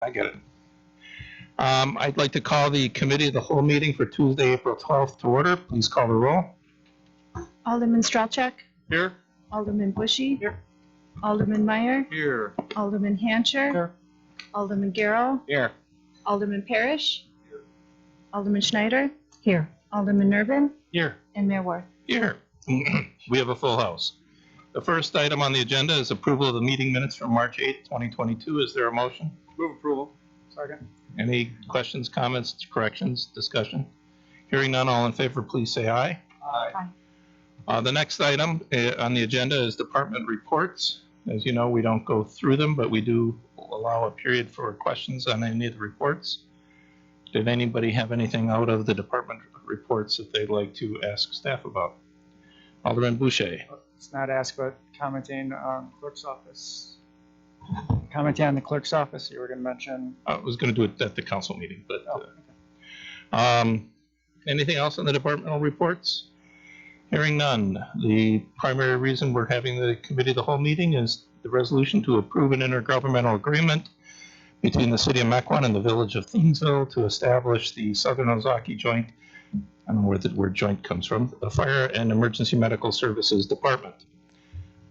I get it. I'd like to call the committee of the whole meeting for Tuesday, April 12th to order. Please call the roll. Alderman Strelchuk, Here. Alderman Bushy, Here. Alderman Meyer, Here. Alderman Hancher, Here. Alderman Garrow, Here. Alderman Parrish, Alderman Schneider, here, Alderman Nervin, Here. and Mayor Worth. Here. We have a full house. The first item on the agenda is approval of the meeting minutes from March 8th, 2022. Is there a motion? Move approval. Second. Any questions, comments, corrections, discussion? Hearing none, all in favor, please say aye. Aye. The next item on the agenda is department reports. As you know, we don't go through them, but we do allow a period for questions on any of the reports. Did anybody have anything out of the department reports that they'd like to ask staff about? Alderman Boucher. It's not asked, but commenting on clerk's office. Commenting on the clerk's office, you were going to mention. I was going to do it at the council meeting, but Okay. Anything else on the departmental reports? Hearing none. The primary reason we're having the committee of the whole meeting is the resolution to approve an intergovernmental agreement between the city of Mequon and the village of Thiensville to establish the Southern Ozaki Joint, I don't know where the word joint comes from, the Fire and Emergency Medical Services Department.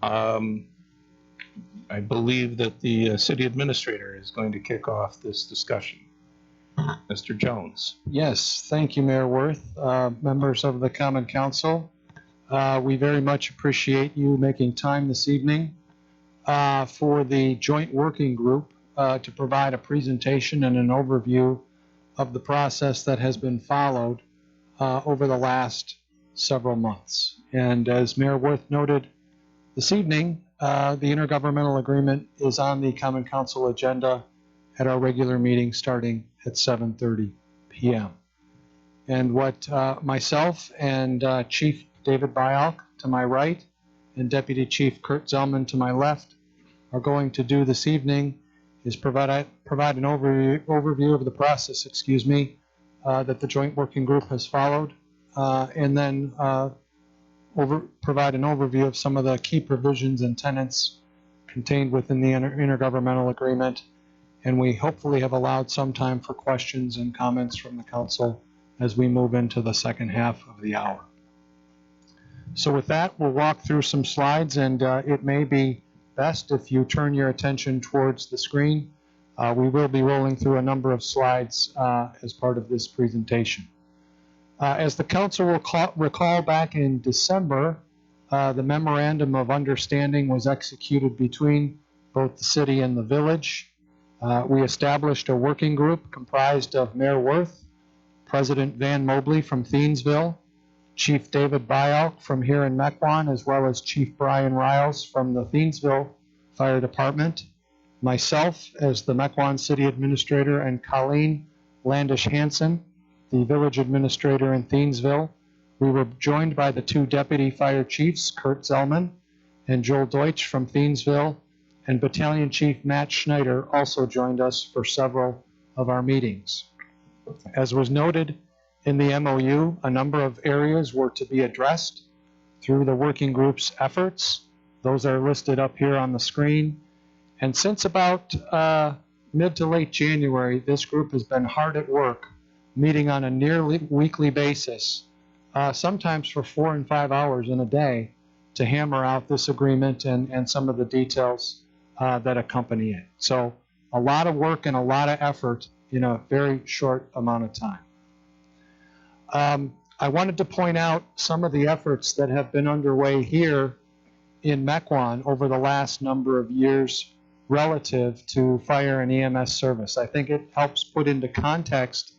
I believe that the city administrator is going to kick off this discussion. Mr. Jones. Yes, thank you, Mayor Worth. Members of the Common Council, we very much appreciate you making time this evening for the joint working group to provide a presentation and an overview of the process that has been followed over the last several months. And as Mayor Worth noted this evening, the Intergovernmental Agreement is on the Common Council agenda at our regular meeting starting at 7:30 p.m. And what myself and Chief David Bialk to my right and Deputy Chief Kurt Zellman to my left are going to do this evening is provide an overview of the process, that the joint working group has followed, and then provide an overview of some of the key provisions and tenets contained within the Intergovernmental Agreement. And we hopefully have allowed some time for questions and comments from the council as we move into the second half of the hour. So with that, we'll walk through some slides, and it may be best if you turn your attention towards the screen. We will be rolling through a number of slides as part of this presentation. As the council will recall, back in December, the Memorandum of Understanding was executed between both the city and the village. We established a working group comprised of Mayor Worth, President Van Mobley from Thiensville, Chief David Bialk from here in Mequon, as well as Chief Brian Riles from the Thiensville Fire Department, myself as the Mequon City Administrator, and Colleen Landish Hansen, the Village Administrator in Thiensville. We were joined by the two Deputy Fire Chiefs, Kurt Zellman and Joel Deutsch from Thiensville, and Battalion Chief Matt Schneider also joined us for several of our meetings. As was noted in the MOU, a number of areas were to be addressed through the working group's efforts. Those are listed up here on the screen. And since about mid to late January, this group has been hard at work, meeting on a nearly weekly basis, sometimes for 4 and 5 hours in a day, to hammer out this agreement and some of the details that accompany it. So a lot of work and a lot of effort in a very short amount of time. I wanted to point out some of the efforts that have been underway here in Mequon over the last number of years relative to fire and EMS service. I think it helps put into context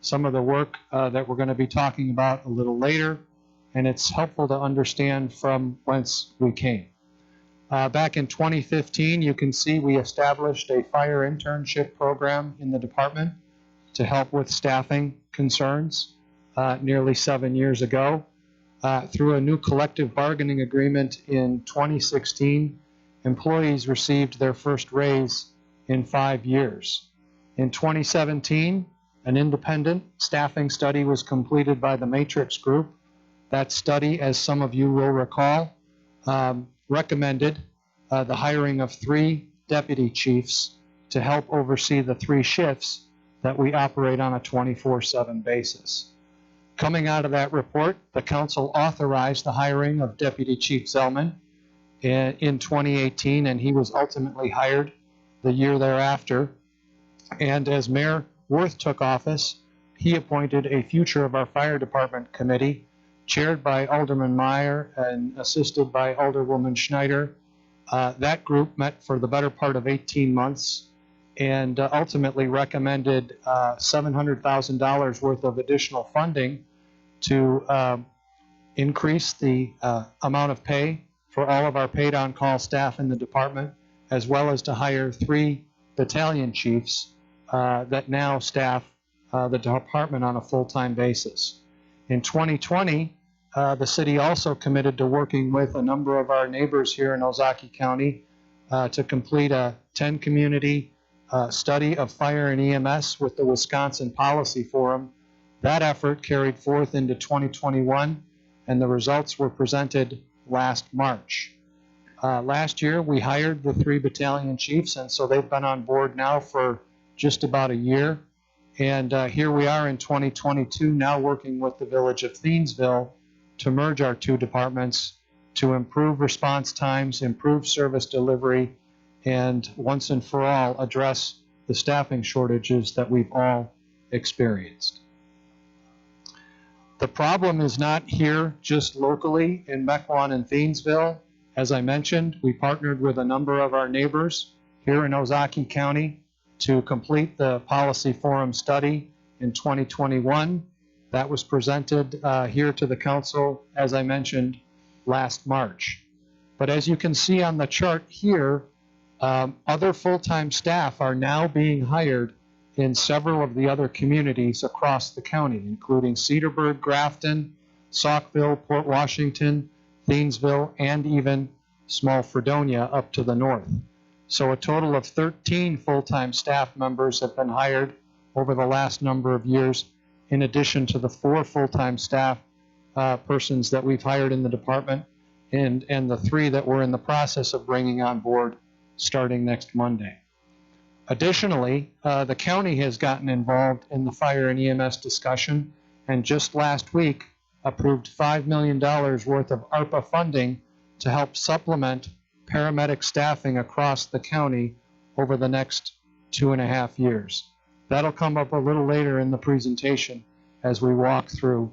some of the work that we're going to be talking about a little later, and it's helpful to understand from whence we came. Back in 2015, you can see we established a fire internship program in the department to help with staffing concerns nearly 7 years ago. Through a new collective bargaining agreement in 2016, employees received their first raise in 5 years. In 2017, an independent staffing study was completed by the Matrix Group. That study, as some of you will recall, recommended the hiring of 3 deputy chiefs to help oversee the 3 shifts that we operate on a 24/7 basis. Coming out of that report, the council authorized the hiring of Deputy Chief Zellman in 2018, and he was ultimately hired the year thereafter. And as Mayor Worth took office, he appointed a future of our fire department committee, chaired by Alderman Meyer and assisted by Alderwoman Schneider. That group met for the better part of 18 months and ultimately recommended $700,000 worth of additional funding to increase the amount of pay for all of our paid on-call staff in the department, as well as to hire 3 battalion chiefs that now staff the department on a full-time basis. In 2020, the city also committed to working with a number of our neighbors here in Ozaukee County to complete a 10-community study of fire and EMS with the Wisconsin Policy Forum. That effort carried forth into 2021, and the results were presented last March. Last year, we hired the 3 battalion chiefs, and so they've been on board now for just about a year. And here we are in 2022, now working with the village of Thiensville to merge our 2 departments to improve response times, improve service delivery, and once and for all address the staffing shortages that we've all experienced. The problem is not here just locally in Mequon and Thiensville. As I mentioned, we partnered with a number of our neighbors here in Ozaukee County to complete the Policy Forum study in 2021. That was presented here to the council, as I mentioned, last March. But as you can see on the chart here, other full-time staff are now being hired in several of the other communities across the county, including Cedarburg, Grafton, Saukville, Port Washington, Thiensville, and even small Fredonia up to the north. So a total of 13 full-time staff members have been hired over the last number of years, in addition to the 4 full-time staff persons that we've hired in the department and the 3 that we're in the process of bringing on board starting next Monday. Additionally, the county has gotten involved in the fire and EMS discussion, and just last week approved $5 million worth of ARPA funding to help supplement paramedic staffing across the county over the next 2.5 years. That'll come up a little later in the presentation as we walk through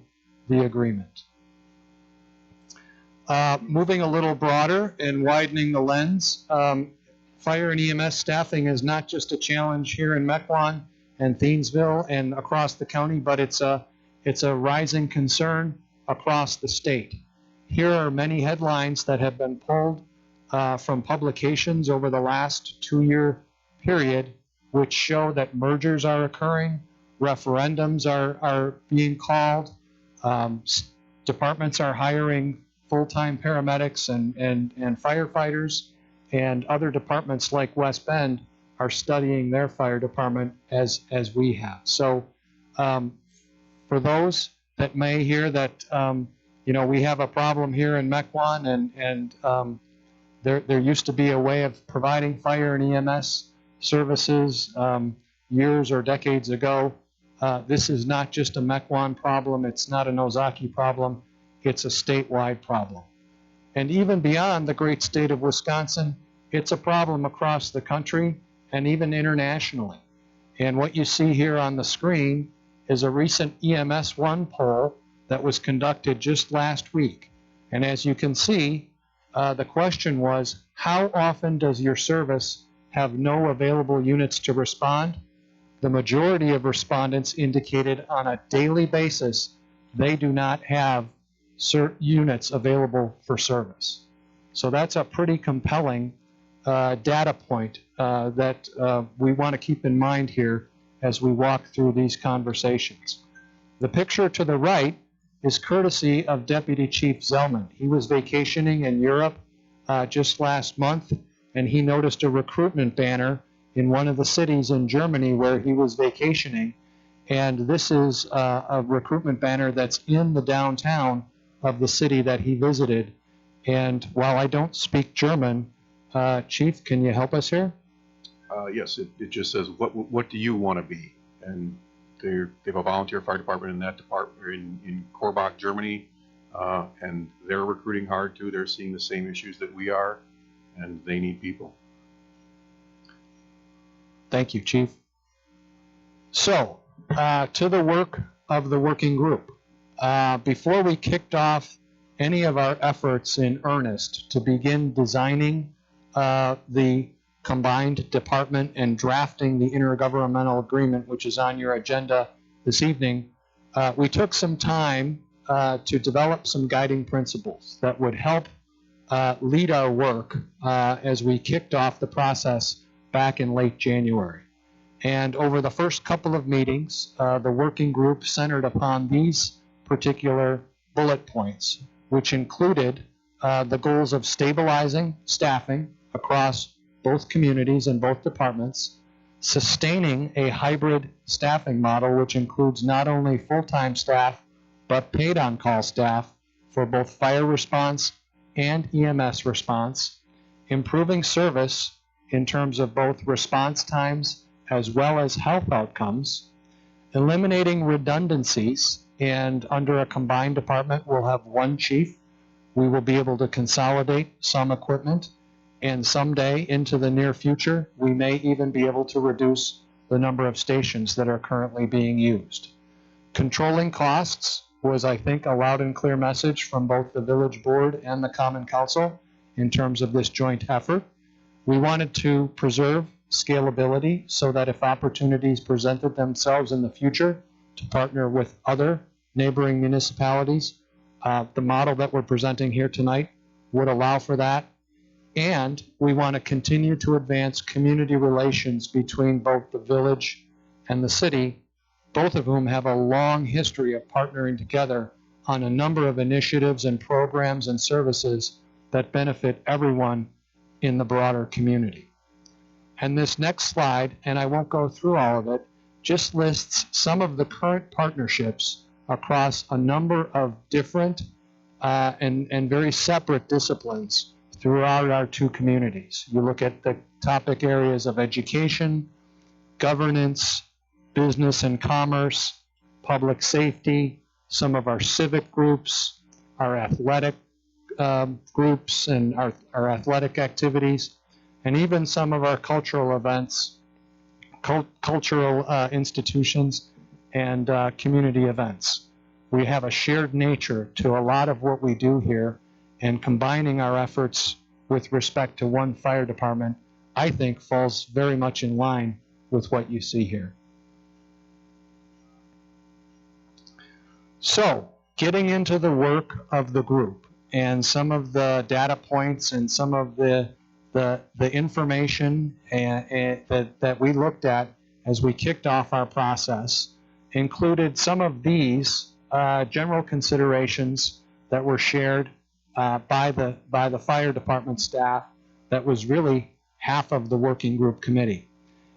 the agreement. Moving a little broader and widening the lens, fire and EMS staffing is not just a challenge here in Mequon and Thiensville and across the county, but it's a rising concern across the state. Here are many headlines that have been pulled from publications over the last 2-year period, which show that mergers are occurring, referendums are being called, departments are hiring full-time paramedics and firefighters, and other departments like West Bend are studying their fire department as we have. So for those that may hear that we have a problem here in Mequon and there used to be a way of providing fire and EMS services years or decades ago. This is not just a Mequon problem. It's not an Ozaukee problem. It's a statewide problem. And even beyond the great state of Wisconsin, it's a problem across the country and even internationally. And what you see here on the screen is a recent EMS One poll that was conducted just last week. And as you can see, the question was, how often does your service have no available units to respond? The majority of respondents indicated on a daily basis they do not have units available for service. So that's a pretty compelling data point that we want to keep in mind here as we walk through these conversations. The picture to the right is courtesy of Deputy Chief Zellman. He was vacationing in Europe just last month, and he noticed a recruitment banner in one of the cities in Germany where he was vacationing. And this is a recruitment banner that's in the downtown of the city that he visited. And while I don't speak German, Chief, can you help us here? yes, it just says, what do you want to be? And they have a volunteer fire department in that department in Korbach, Germany, and they're recruiting hard too. They're seeing the same issues that we are, and they need people. Thank you, Chief. So, to the work of the working group. Before we kicked off any of our efforts in earnest to begin designing the combined department and drafting the intergovernmental agreement, which is on your agenda this evening, we took some time to develop some guiding principles that would help lead our work as we kicked off the process back in late January. And over the first couple of meetings, the working group centered upon these particular bullet points, which included the goals of stabilizing staffing across both communities and both departments, sustaining a hybrid staffing model, which includes not only full-time staff, but paid on-call staff for both fire response and EMS response, improving service in terms of both response times as well as health outcomes, eliminating redundancies, and under a combined department, we'll have one chief. We will be able to consolidate some equipment, and someday into the near future, we may even be able to reduce the number of stations that are currently being used. Controlling costs was, I think, a loud and clear message from both the village board and the common council in terms of this joint effort. We wanted to preserve scalability so that if opportunities presented themselves in the future to partner with other neighboring municipalities, the model that we're presenting here tonight would allow for that. And we want to continue to advance community relations between both the village and the city, both of whom have a long history of partnering together on a number of initiatives and programs and services that benefit everyone in the broader community. And this next slide, and I won't go through all of it, just lists some of the current partnerships across a number of different and very separate disciplines throughout our two communities. You look at the topic areas of education, governance, business and commerce, public safety, some of our civic groups, our athletic groups and our athletic activities, and even some of our cultural events, cultural institutions, and community events. We have a shared nature to a lot of what we do here, and combining our efforts with respect to one fire department, I think falls very much in line with what you see here. So, getting into the work of the group and some of the data points and some of the information that we looked at as we kicked off our process included some of these general considerations that were shared by the fire department staff that was really half of the working group committee.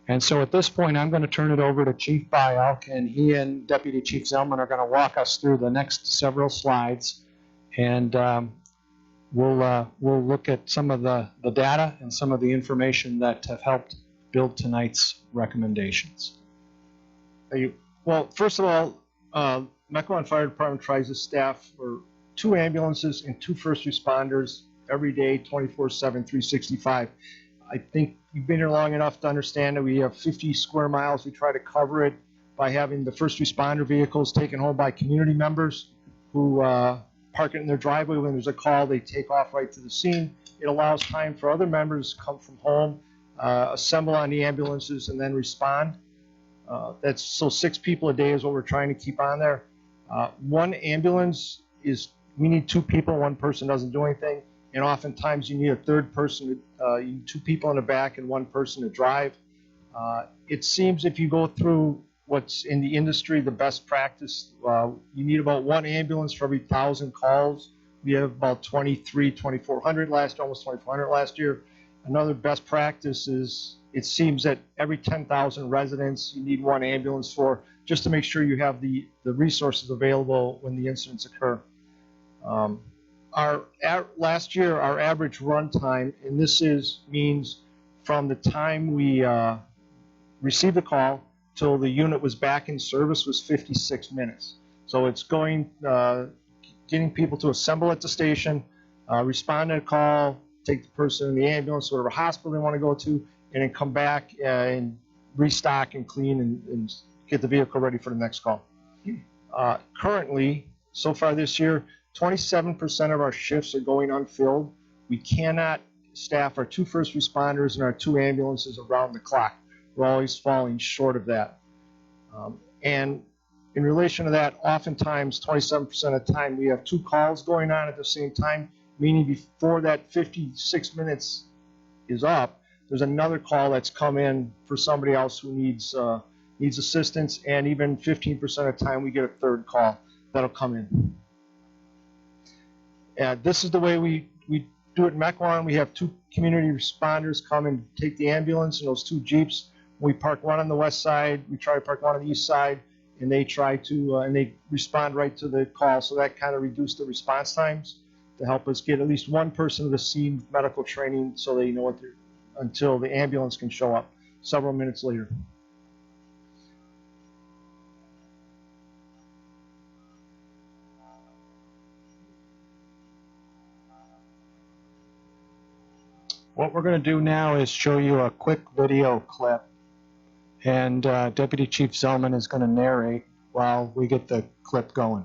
And so at this point, I'm going to turn it over to Chief Bayalk, and he and Deputy Chief Zellman are going to walk us through the next several slides. And we'll look at some of the data and some of the information that have helped build tonight's recommendations. Thank you. Well, first of all, Mequon Fire Department tries to staff for 2 ambulances and 2 first responders every day, 24/7, 365. I think you've been here long enough to understand that we have 50 square miles. We try to cover it by having the first responder vehicles taken home by community members who park it in their driveway. When there's a call, they take off right to the scene. It allows time for other members to come from home, assemble on the ambulances, and then respond. That's so 6 people a day is what we're trying to keep on there. One ambulance is, we need 2 people. 1 person doesn't do anything. And oftentimes you need a third person, you need 2 people in the back and 1 person to drive. It seems if you go through what's in the industry, the best practice, you need about 1 ambulance for every 1,000 calls. We have about 2,400 last year, almost 2,400 last year. Another best practice is, it seems that every 10,000 residents, you need 1 ambulance for, just to make sure you have the resources available when the incidents occur. Last year, our average run time, and this means from the time we received the call till the unit was back in service was 56 minutes. So it's going, getting people to assemble at the station, respond to a call, take the person in the ambulance, whatever hospital they want to go to, and then come back and restock and clean and get the vehicle ready for the next call. Currently, so far this year, 27% of our shifts are going unfilled. We cannot staff our 2 first responders and our 2 ambulances around the clock. We're always falling short of that. And in relation to that, oftentimes 27% of the time we have 2 calls going on at the same time, meaning before that 56 minutes is up, there's another call that's come in for somebody else who needs assistance, and even 15% of the time we get a 3rd call that'll come in. This is the way we do it in Mequon. We have 2 community responders come and take the ambulance and those 2 Jeeps. We park one on the west side, we try to park one on the east side, and they try to, and they respond right to the call. So that kind of reduced the response times to help us get at least one person to the scene with medical training so they know what they're, until the ambulance can show up several minutes later. What we're going to do now is show you a quick video clip, and Deputy Chief Zellman is going to narrate while we get the clip going.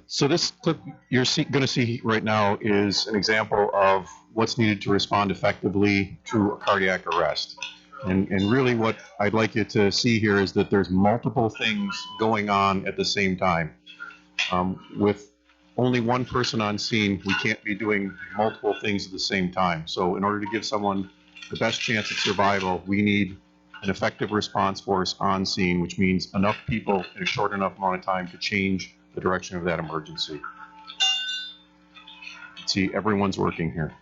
So this clip you're going to see right now is an example of what's needed to respond effectively to a cardiac arrest. And really what I'd like you to see here is that there's multiple things going on at the same time. With only one person on scene, we can't be doing multiple things at the same time. So in order to give someone the best chance of survival, we need an effective response force on scene, which means enough people in a short enough amount of time to change the direction of that emergency. See, everyone's working here.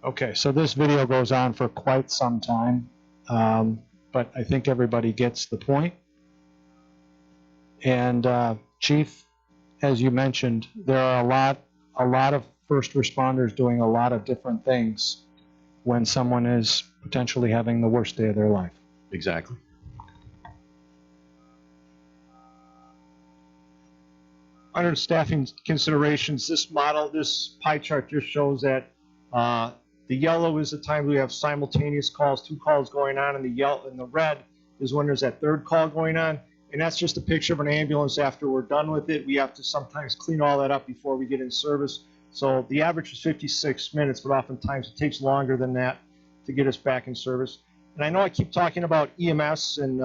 Okay, so this video goes on for quite some time, but I think everybody gets the point. And Chief, as you mentioned, there are a lot of first responders doing a lot of different things when someone is potentially having the worst day of their life. Exactly. Under staffing considerations, this model, this pie chart just shows that the yellow is the time we have simultaneous calls, 2 calls going on, and the red is when there's that 3rd call going on. And that's just a picture of an ambulance after we're done with it. We have to sometimes clean all that up before we get in service. So the average is 56 minutes, but oftentimes it takes longer than that to get us back in service. And I know I keep talking about EMS and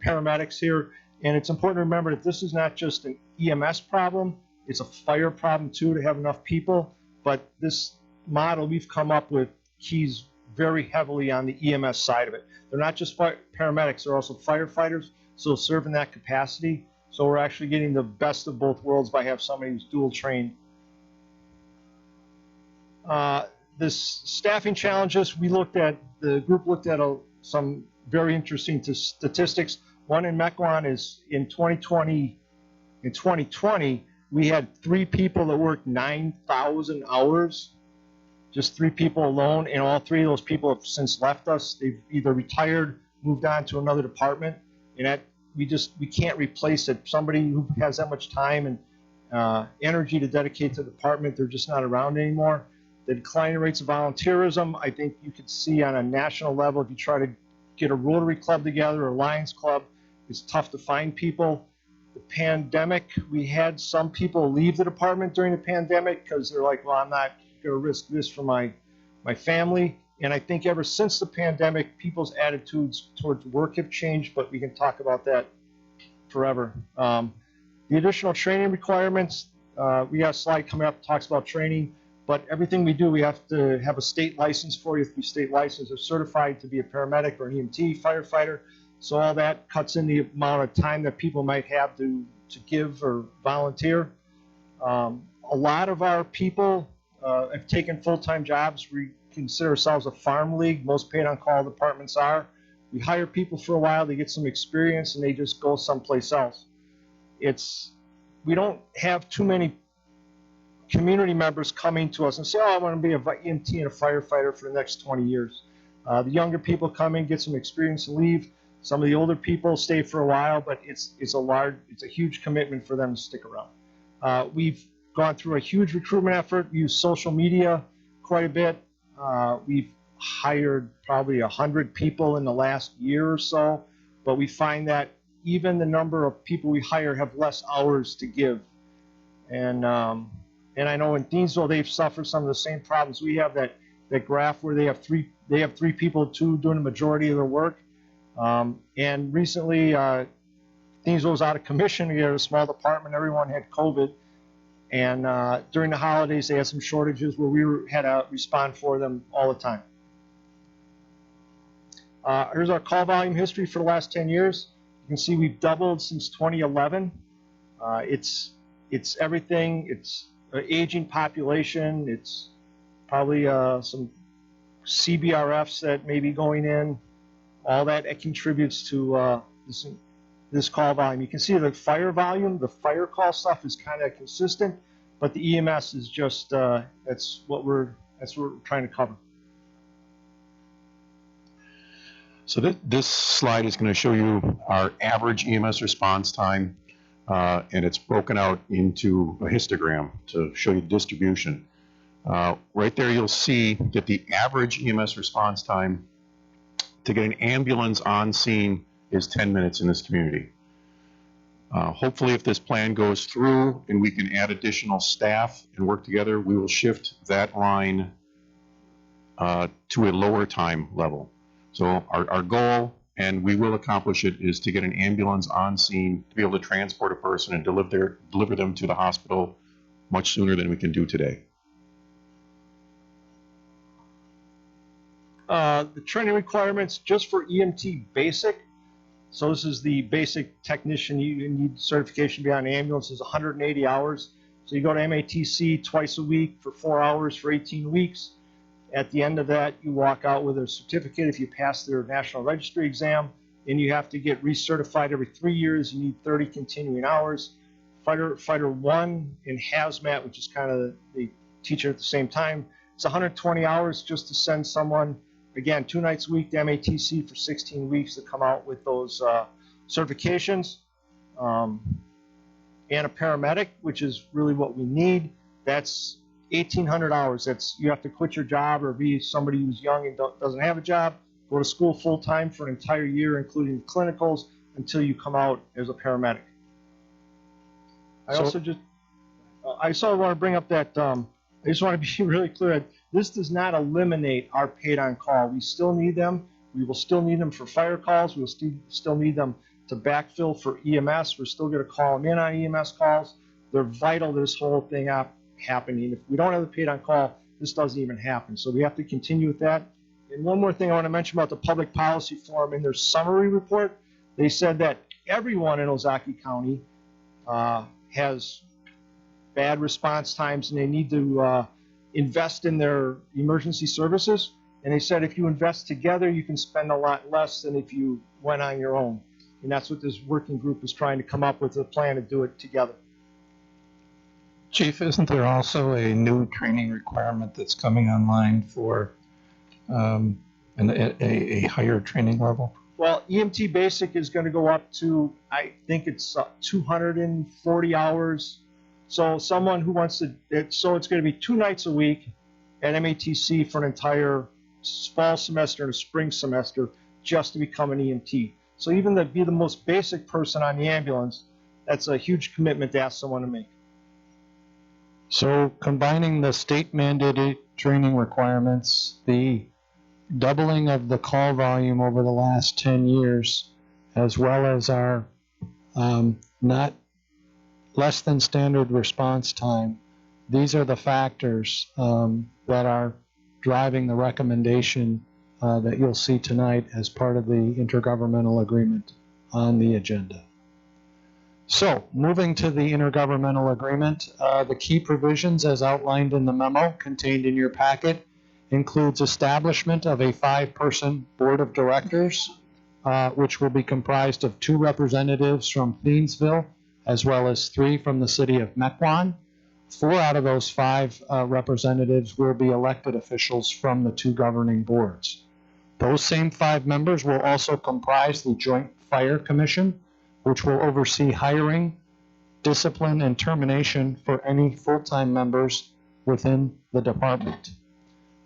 paramedics here, and it's important to remember that this is not just an EMS problem, it's a fire problem too, to have enough people. But this model we've come up with keys very heavily on the EMS side of it. They're not just paramedics, they're also firefighters, so serve in that capacity. So we're actually getting the best of both worlds by having somebody who's dual trained. This staffing challenges, the group looked at some very interesting statistics. One in Mequon is in 2020, we had 3 people that worked 9,000 hours. Just 3 people alone, and all 3 of those people have since left us. They've either retired, moved on to another department, and that we can't replace it. Somebody who has that much time and energy to dedicate to the department, they're just not around anymore. The declining rates of volunteerism, I think you could see on a national level. If you try to get a Rotary Club together or a Lions Club, it's tough to find people. The pandemic, we had some people leave the department during the pandemic because they're like, well, I'm not going to risk this for my family. And I think ever since the pandemic, people's attitudes towards work have changed, but we can talk about that forever. The additional training requirements, we got a slide coming up that talks about training, but everything we do, we have to have a state license for. You have to be state licensed or certified to be a paramedic or an EMT, firefighter. So all that cuts in the amount of time that people might have to give or volunteer. A lot of our people have taken full-time jobs. We consider ourselves a farm league. Most paid-on-call departments are. We hire people for a while, they get some experience, and they just go someplace else. We don't have too many community members coming to us and say, oh, I want to be an EMT and a firefighter for the next 20 years. The younger people come in, get some experience, and leave. Some of the older people stay for a while, but it's a huge commitment for them to stick around. We've gone through a huge recruitment effort, used social media quite a bit. We've hired probably 100 people in the last year or so, but we find that even the number of people we hire have less hours to give. And I know in Thiensville, they've suffered some of the same problems. We have that graph where they have three people, two doing the majority of their work. And recently, Thiensville was out of commission. We had a small department. Everyone had COVID. And during the holidays, they had some shortages where we had to respond for them all the time. Here's our call volume history for the last 10 years. You can see we've doubled since 2011. It's everything. It's an aging population. It's probably some CBRFs that may be going in. All that contributes to this call volume. You can see the fire volume. The fire call stuff is kind of consistent, but the EMS is just that's what we're trying to cover. So this slide is going to show you our average EMS response time, and it's broken out into a histogram to show you the distribution. Right there, you'll see that the average EMS response time to get an ambulance on scene is 10 minutes in this community. Hopefully, if this plan goes through and we can add additional staff and work together, we will shift that line to a lower time level. So our goal, and we will accomplish it, is to get an ambulance on scene to be able to transport a person and deliver them to the hospital much sooner than we can do today. The training requirements just for EMT basic. So this is the basic technician. You need certification to be on an ambulance is 180 hours. So you go to MATC twice a week for 4 hours for 18 weeks. At the end of that, you walk out with a certificate if you pass their national registry exam, and you have to get recertified every 3 years. You need 30 continuing hours. Fighter 1 in hazmat, which is kind of the teacher at the same time, it's 120 hours just to send someone, again, 2 nights a week to MATC for 16 weeks to come out with those certifications. And a paramedic, which is really what we need, that's 1,800 hours. That's, you have to quit your job or be somebody who's young and doesn't have a job, go to school full-time for an entire year, including clinicals, until you come out as a paramedic. I want to bring up that, I just want to be really clear that this does not eliminate our paid on call. We still need them. We will still need them for fire calls. We will still need them to backfill for EMS. We're still going to call them in on EMS calls. They're vital to this whole thing happening. If we don't have the paid on call, this doesn't even happen. So we have to continue with that. And one more thing I want to mention about the Public Policy Forum. In their summary report, they said that everyone in Ozaukee County has bad response times and they need to invest in their emergency services. And they said if you invest together, you can spend a lot less than if you went on your own. And that's what this working group is trying to come up with, a plan to do it together. Chief, isn't there also a new training requirement that's coming online for a higher training level? Well, EMT Basic is going to go up to, I think it's 240 hours. So someone who wants to, so it's going to be 2 nights a week at MATC for an entire fall semester and a spring semester just to become an EMT. So even to be the most basic person on the ambulance, that's a huge commitment to ask someone to make. So combining the state mandated training requirements, the doubling of the call volume over the last 10 years, as well as our not less than standard response time. These are the factors that are driving the recommendation that you'll see tonight as part of the intergovernmental agreement on the agenda. So, moving to the intergovernmental agreement, the key provisions as outlined in the memo contained in your packet includes establishment of a 5-person board of directors, which will be comprised of 2 representatives from Thiensville, as well as 3 from the city of Mequon. 4 out of those 5 representatives will be elected officials from the 2 governing boards. Those same 5 members will also comprise the Joint Fire Commission, which will oversee hiring, discipline, and termination for any full-time members within the department.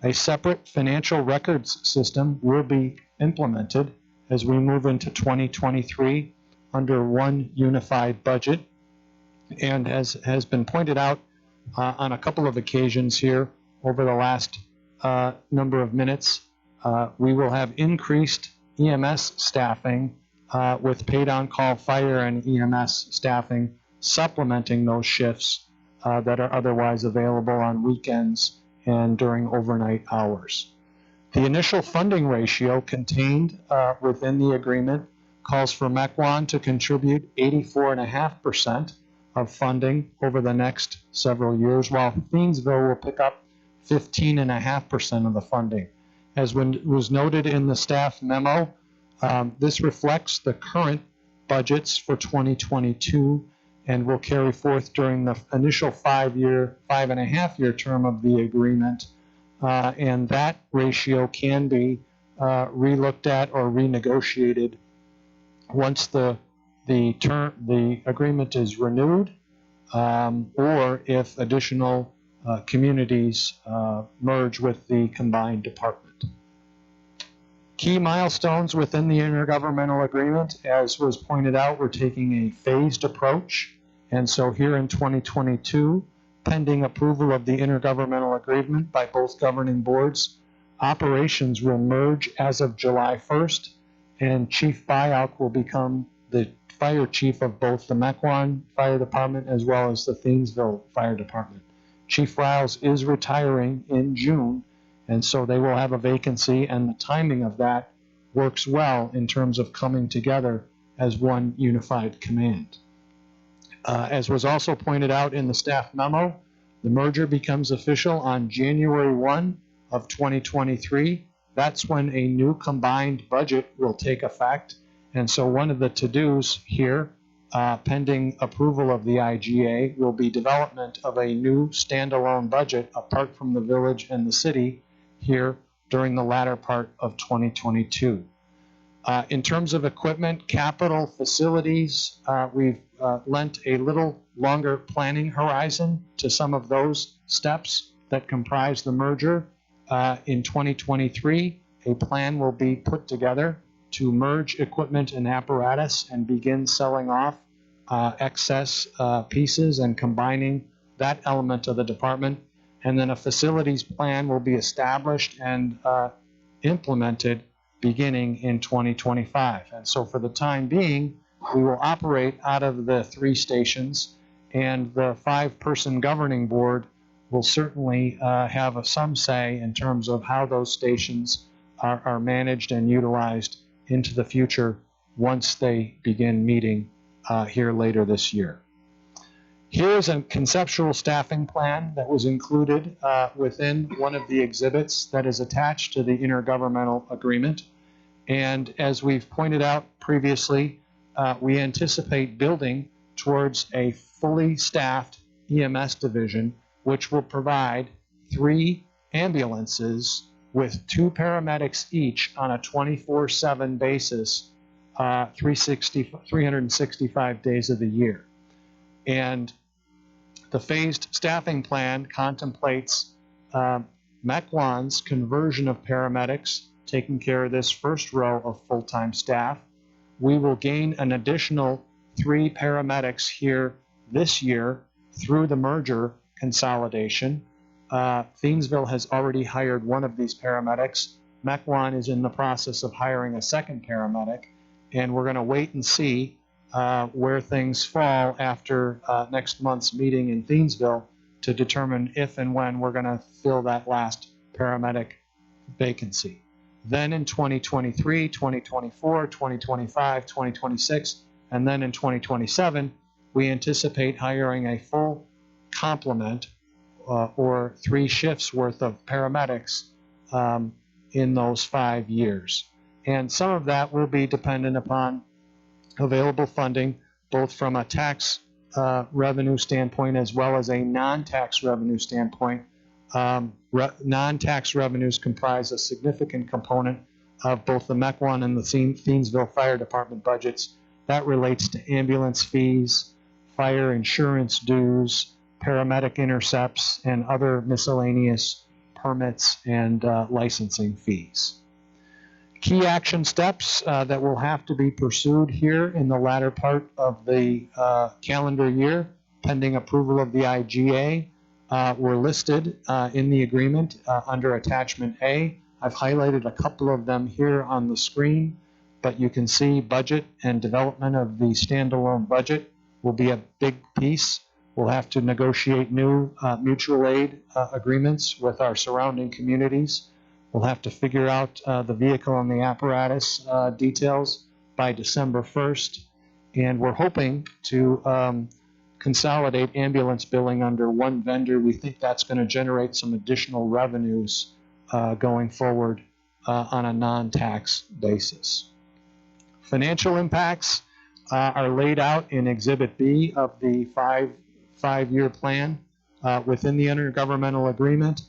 A separate financial records system will be implemented as we move into 2023 under one unified budget. And as has been pointed out on a couple of occasions here over the last number of minutes, we will have increased EMS staffing with paid on-call fire and EMS staffing supplementing those shifts that are otherwise available on weekends and during overnight hours. The initial funding ratio contained within the agreement calls for Mequon to contribute 84.5% of funding over the next several years, while Thiensville will pick up 15.5% of the funding. As was noted in the staff memo, this reflects the current budgets for 2022 and will carry forth during the initial 5.5-year term of the agreement. And that ratio can be relooked at or renegotiated once the agreement is renewed, or if additional communities merge with the combined department. Key milestones within the intergovernmental agreement, as was pointed out, we're taking a phased approach. And so here in 2022, pending approval of the intergovernmental agreement by both governing boards, operations will merge as of July 1st, and Chief Byock will become the fire chief of both the Mequon Fire Department as well as the Thiensville Fire Department. Chief Riles is retiring in June, and so they will have a vacancy, and the timing of that works well in terms of coming together as one unified command. As was also pointed out in the staff memo, the merger becomes official on January 1 of 2023. That's when a new combined budget will take effect. And so one of the to-dos here, pending approval of the IGA, will be development of a new standalone budget apart from the village and the city here during the latter part of 2022. In terms of equipment, capital, facilities, we've lent a little longer planning horizon to some of those steps that comprise the merger. In 2023, a plan will be put together to merge equipment and apparatus and begin selling off excess pieces and combining that element of the department. And then a facilities plan will be established and implemented beginning in 2025. And so for the time being, we will operate out of the 3 stations, and the 5-person governing board will certainly have some say in terms of how those stations are managed and utilized into the future once they begin meeting here later this year. Here is a conceptual staffing plan that was included within one of the exhibits that is attached to the intergovernmental agreement. And as we've pointed out previously, we anticipate building towards a fully staffed EMS division, which will provide 3 ambulances with 2 paramedics each on a 24/7 basis, 365 days of the year. And the phased staffing plan contemplates Mequon's conversion of paramedics, taking care of this first row of full-time staff. We will gain an additional 3 paramedics here this year through the merger consolidation. Thiensville has already hired one of these paramedics. Mequon is in the process of hiring a second paramedic, and we're going to wait and see where things fall after next month's meeting in Thiensville to determine if and when we're going to fill that last paramedic vacancy. Then in 2023, 2024, 2025, 2026, and then in 2027, we anticipate hiring a full complement or 3 shifts worth of paramedics in those 5 years. And some of that will be dependent upon available funding, both from a tax revenue standpoint as well as a non-tax revenue standpoint. Non-tax revenues comprise a significant component of both the Mequon and the Thiensville Fire Department budgets. That relates to ambulance fees, fire insurance dues, paramedic intercepts, and other miscellaneous permits and licensing fees. Key action steps that will have to be pursued here in the latter part of the calendar year, pending approval of the IGA, were listed in the agreement under Attachment A. I've highlighted a couple of them here on the screen, but you can see budget and development of the standalone budget will be a big piece. We'll have to negotiate new mutual aid agreements with our surrounding communities. We'll have to figure out the vehicle and the apparatus details by December 1st. And we're hoping to consolidate ambulance billing under one vendor. We think that's going to generate some additional revenues going forward on a non-tax basis. Financial impacts are laid out in Exhibit B of the five-year plan within the Intergovernmental Agreement.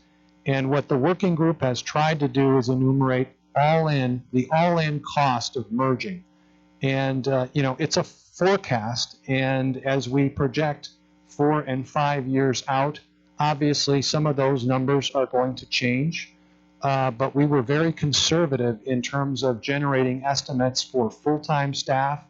And what the working group has tried to do is enumerate the all-in cost of merging. And, it's a forecast. And as we project 4 and 5 years out, obviously some of those numbers are going to change. But we were very conservative in terms of generating estimates for full-time staff,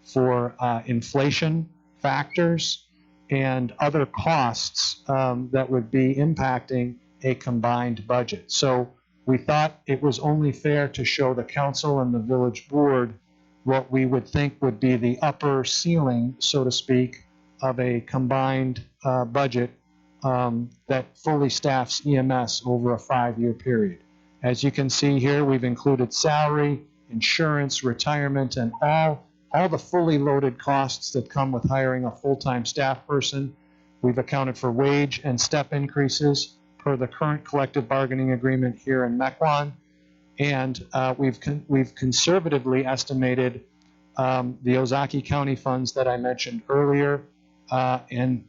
for inflation factors, and other costs that would be impacting a combined budget. So we thought it was only fair to show the council and the village board what we would think would be the upper ceiling, so to speak, of a combined budget that fully staffs EMS over a 5-year period. As you can see here, we've included salary, insurance, retirement, and all the fully loaded costs that come with hiring a full-time staff person. We've accounted for wage and step increases per the current collective bargaining agreement here in Mequon. And we've conservatively estimated the Ozaki County funds that I mentioned earlier, and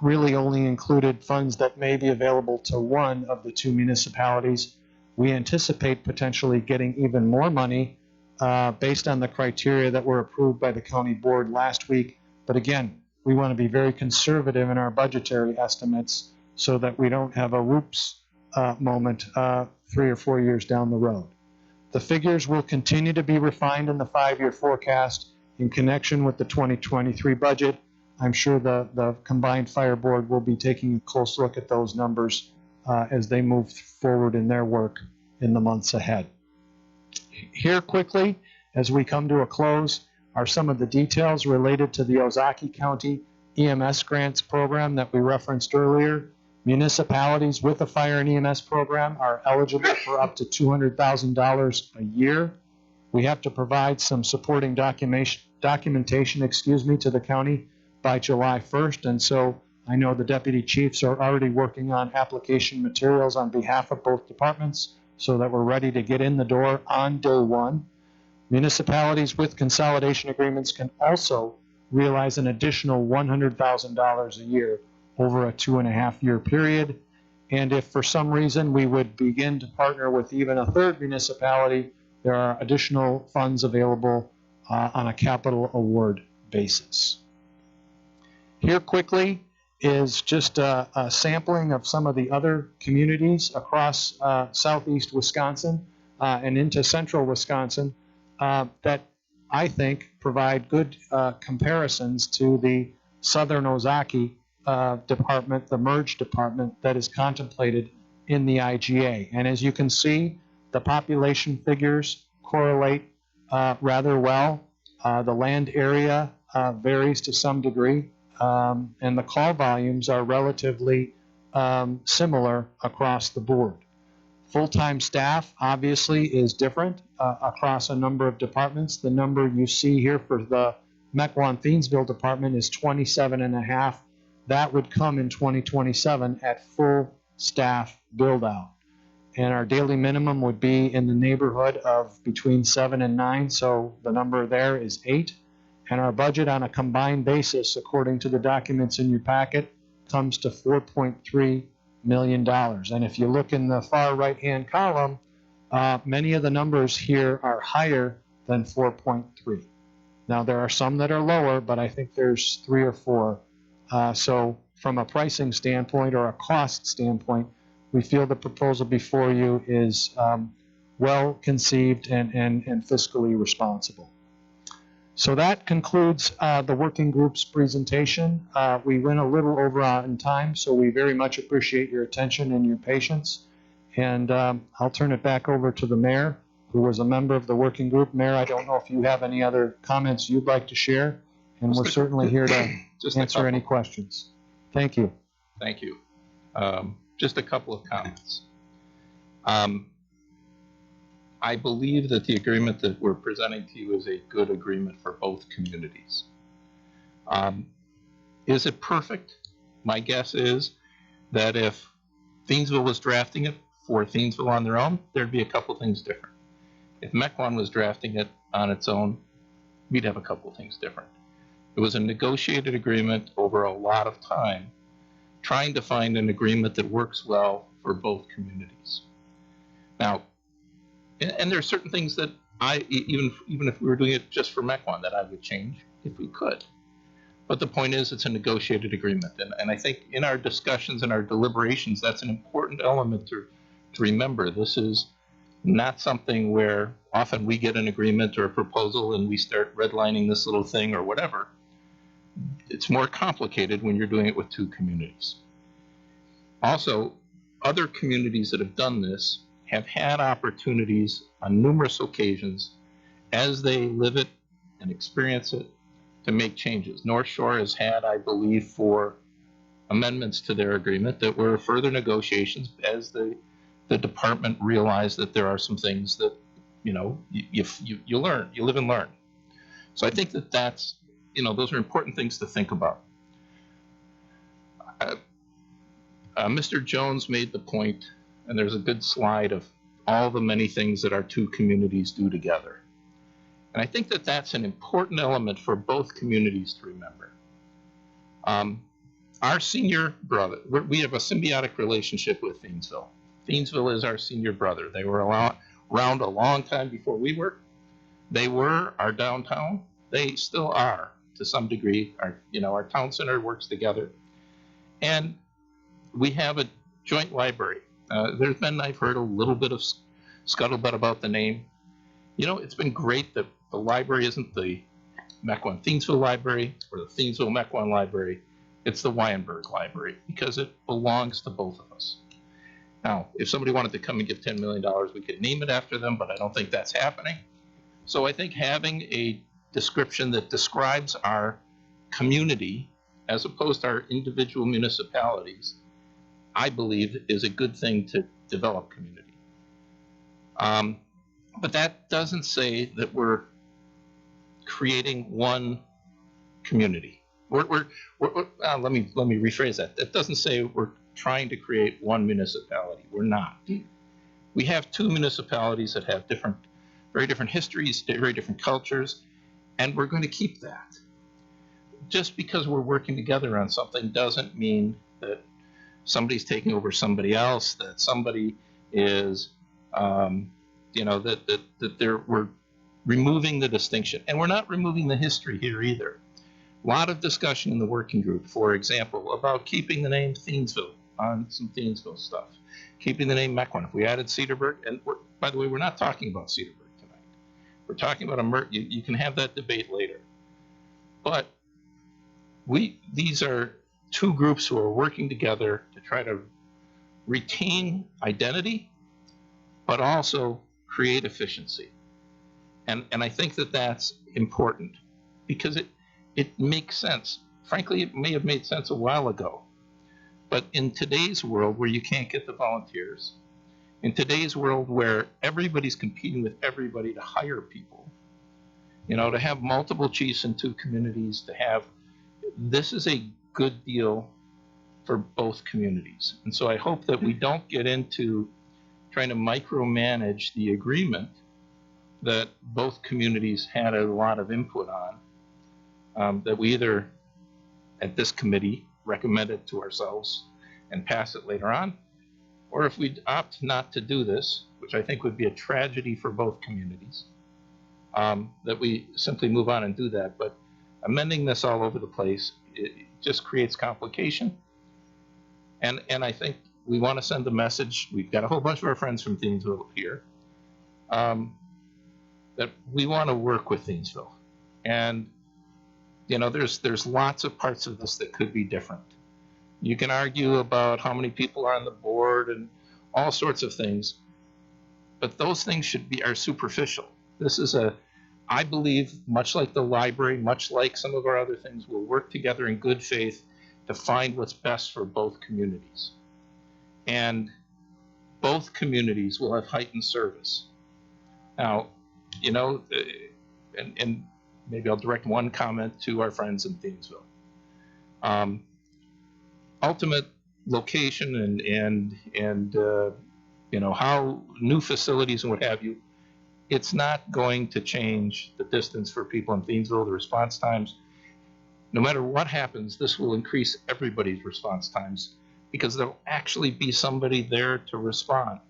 really only included funds that may be available to one of the 2 municipalities. We anticipate potentially getting even more money based on the criteria that were approved by the county board last week. But again, we want to be very conservative in our budgetary estimates so that we don't have a whoops moment 3 or 4 years down the road. The figures will continue to be refined in the 5-year forecast in connection with the 2023 budget. I'm sure the combined fire board will be taking a close look at those numbers as they move forward in their work in the months ahead. Here quickly, as we come to a close, are some of the details related to the Ozaki County EMS grants program that we referenced earlier. Municipalities with a fire and EMS program are eligible for up to $200,000 a year. We have to provide some supporting documentation, to the county by July 1st. And so I know the deputy chiefs are already working on application materials on behalf of both departments so that we're ready to get in the door on day 1. Municipalities with consolidation agreements can also realize an additional $100,000 a year over a 2.5-year period. And if for some reason we would begin to partner with even a third municipality, there are additional funds available on a capital award basis. Here quickly is just a sampling of some of the other communities across southeast Wisconsin and into central Wisconsin that I think provide good comparisons to the Southern Ozaki department, the merged department that is contemplated in the IGA. And as you can see, the population figures correlate rather well The land area varies to some degree, and the call volumes are relatively similar across the board. Full-time staff obviously is different across a number of departments. The number you see here for the Mequon-Thiensville department is 27 and a half. That would come in 2027 at full staff build-out. And our daily minimum would be in the neighborhood of between 7 and 9, so the number there is 8. And our budget on a combined basis, according to the documents in your packet, comes to $4.3 million. And if you look in the far right-hand column, many of the numbers here are higher than 4.3. Now, there are some that are lower, but I think there's 3 or 4. So from a pricing standpoint or a cost standpoint, we feel the proposal before you is well conceived and fiscally responsible. So that concludes the working group's presentation. We went a little over in time, so we very much appreciate your attention and your patience. And I'll turn it back over to the mayor, who was a member of the working group. Mayor, I don't know if you have any other comments you'd like to share, and we're certainly here to answer any questions. Thank you. Thank you. Just a couple of comments. I believe that the agreement that we're presenting to you is a good agreement for both communities. Is it perfect? My guess is that if Thiensville was drafting it for Thiensville on their own, there'd be a couple things different. If Mequon was drafting it on its own, we'd have a couple things different. It was a negotiated agreement over a lot of time, trying to find an agreement that works well for both communities. Now, and there are certain things that even if we were doing it just for Mequon, that I would change if we could. But the point is, it's a negotiated agreement. And I think in our discussions and our deliberations, that's an important element to remember. This is not something where often we get an agreement or a proposal and we start redlining this little thing or whatever. It's more complicated when you're doing it with two communities. Also, other communities that have done this have had opportunities on numerous occasions as they live it and experience it to make changes. North Shore has had, I believe, 4 amendments to their agreement that were further negotiations as the department realized that there are some things that, you know, you learn, you live and learn. So I think that that's, you know, those are important things to think about. Mr. Jones made the point, and there's a good slide of all the many things that our two communities do together. And I think that that's an important element for both communities to remember. Our senior brother, we have a symbiotic relationship with Thiensville. Thiensville is our senior brother. They were around a long time before we were. They were our downtown. They still are to some degree. Our town center works together. And we have a joint library. There's been, I've heard, a little bit of scuttlebutt about the name. You know, it's been great that the library isn't the Mequon-Thiensville Library or the Thiensville-Mequon Library. It's the Weinberg Library because it belongs to both of us. Now, if somebody wanted to come and give $10 million, we could name it after them, but I don't think that's happening. So I think having a description that describes our community as opposed to our individual municipalities, I believe, is a good thing to develop community. But that doesn't say that we're creating one community. Let me rephrase that. That doesn't say we're trying to create one municipality. We're not. We have two municipalities that have very different histories, very different cultures, and we're going to keep that. Just because we're working together on something doesn't mean that somebody's taking over somebody else, that somebody is, we're removing the distinction. And we're not removing the history here either. A lot of discussion in the working group, for example, about keeping the name Thiensville on some Thiensville stuff, keeping the name Mequon. If we added Cedarburg, and by the way, we're not talking about Cedarburg tonight. We're talking about you can have that debate later. But these are two groups who are working together to try to retain identity, but also create efficiency. And I think that that's important because it makes sense. Frankly, it may have made sense a while ago. But in today's world where you can't get the volunteers, in today's world where everybody's competing with everybody to hire people, to have multiple chiefs in 2 communities, this is a good deal for both communities. And so I hope that we don't get into trying to micromanage the agreement that both communities had a lot of input on, that we either at this committee recommend it to ourselves and pass it later on, or if we opt not to do this, which I think would be a tragedy for both communities, that we simply move on and do that. But amending this all over the place, it just creates complication. And I think we want to send a message. We've got a whole bunch of our friends from Thiensville here, that we want to work with Thiensville. And, there's lots of parts of this that could be different. You can argue about how many people are on the board and all sorts of things, but those things are superficial. This is I believe, much like the library, much like some of our other things, we'll work together in good faith to find what's best for both communities. And both communities will have heightened service. Now, and maybe I'll direct one comment to our friends in Thiensville. Ultimate location and how new facilities and what have you, it's not going to change the distance for people in Thiensville, the response times. No matter what happens, this will increase everybody's response times because there'll actually be somebody there to respond.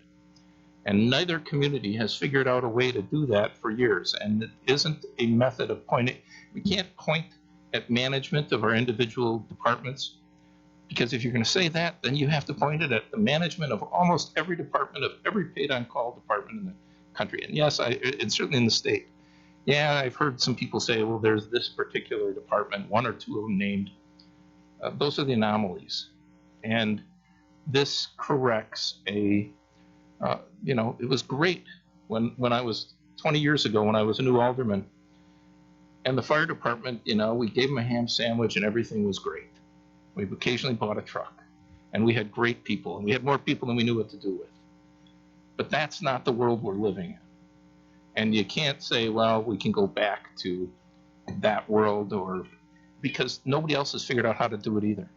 And neither community has figured out a way to do that for years. And it isn't a method of pointing. We can't point at management of our individual departments, because if you're going to say that, then you have to point it at the management of almost every department, of every paid-on-call department in the country. And yes, and certainly in the state. Yeah, I've heard some people say, well, there's this particular department, 1 or 2 of them named. Those are the anomalies. And this corrects it was great when I was 20 years ago, when I was a new alderman, and the fire department, we gave them a ham sandwich and everything was great. We occasionally bought a truck, and we had great people, and we had more people than we knew what to do with. But that's not the world we're living in. And you can't say, well, we can go back to that world, because nobody else has figured out how to do it either.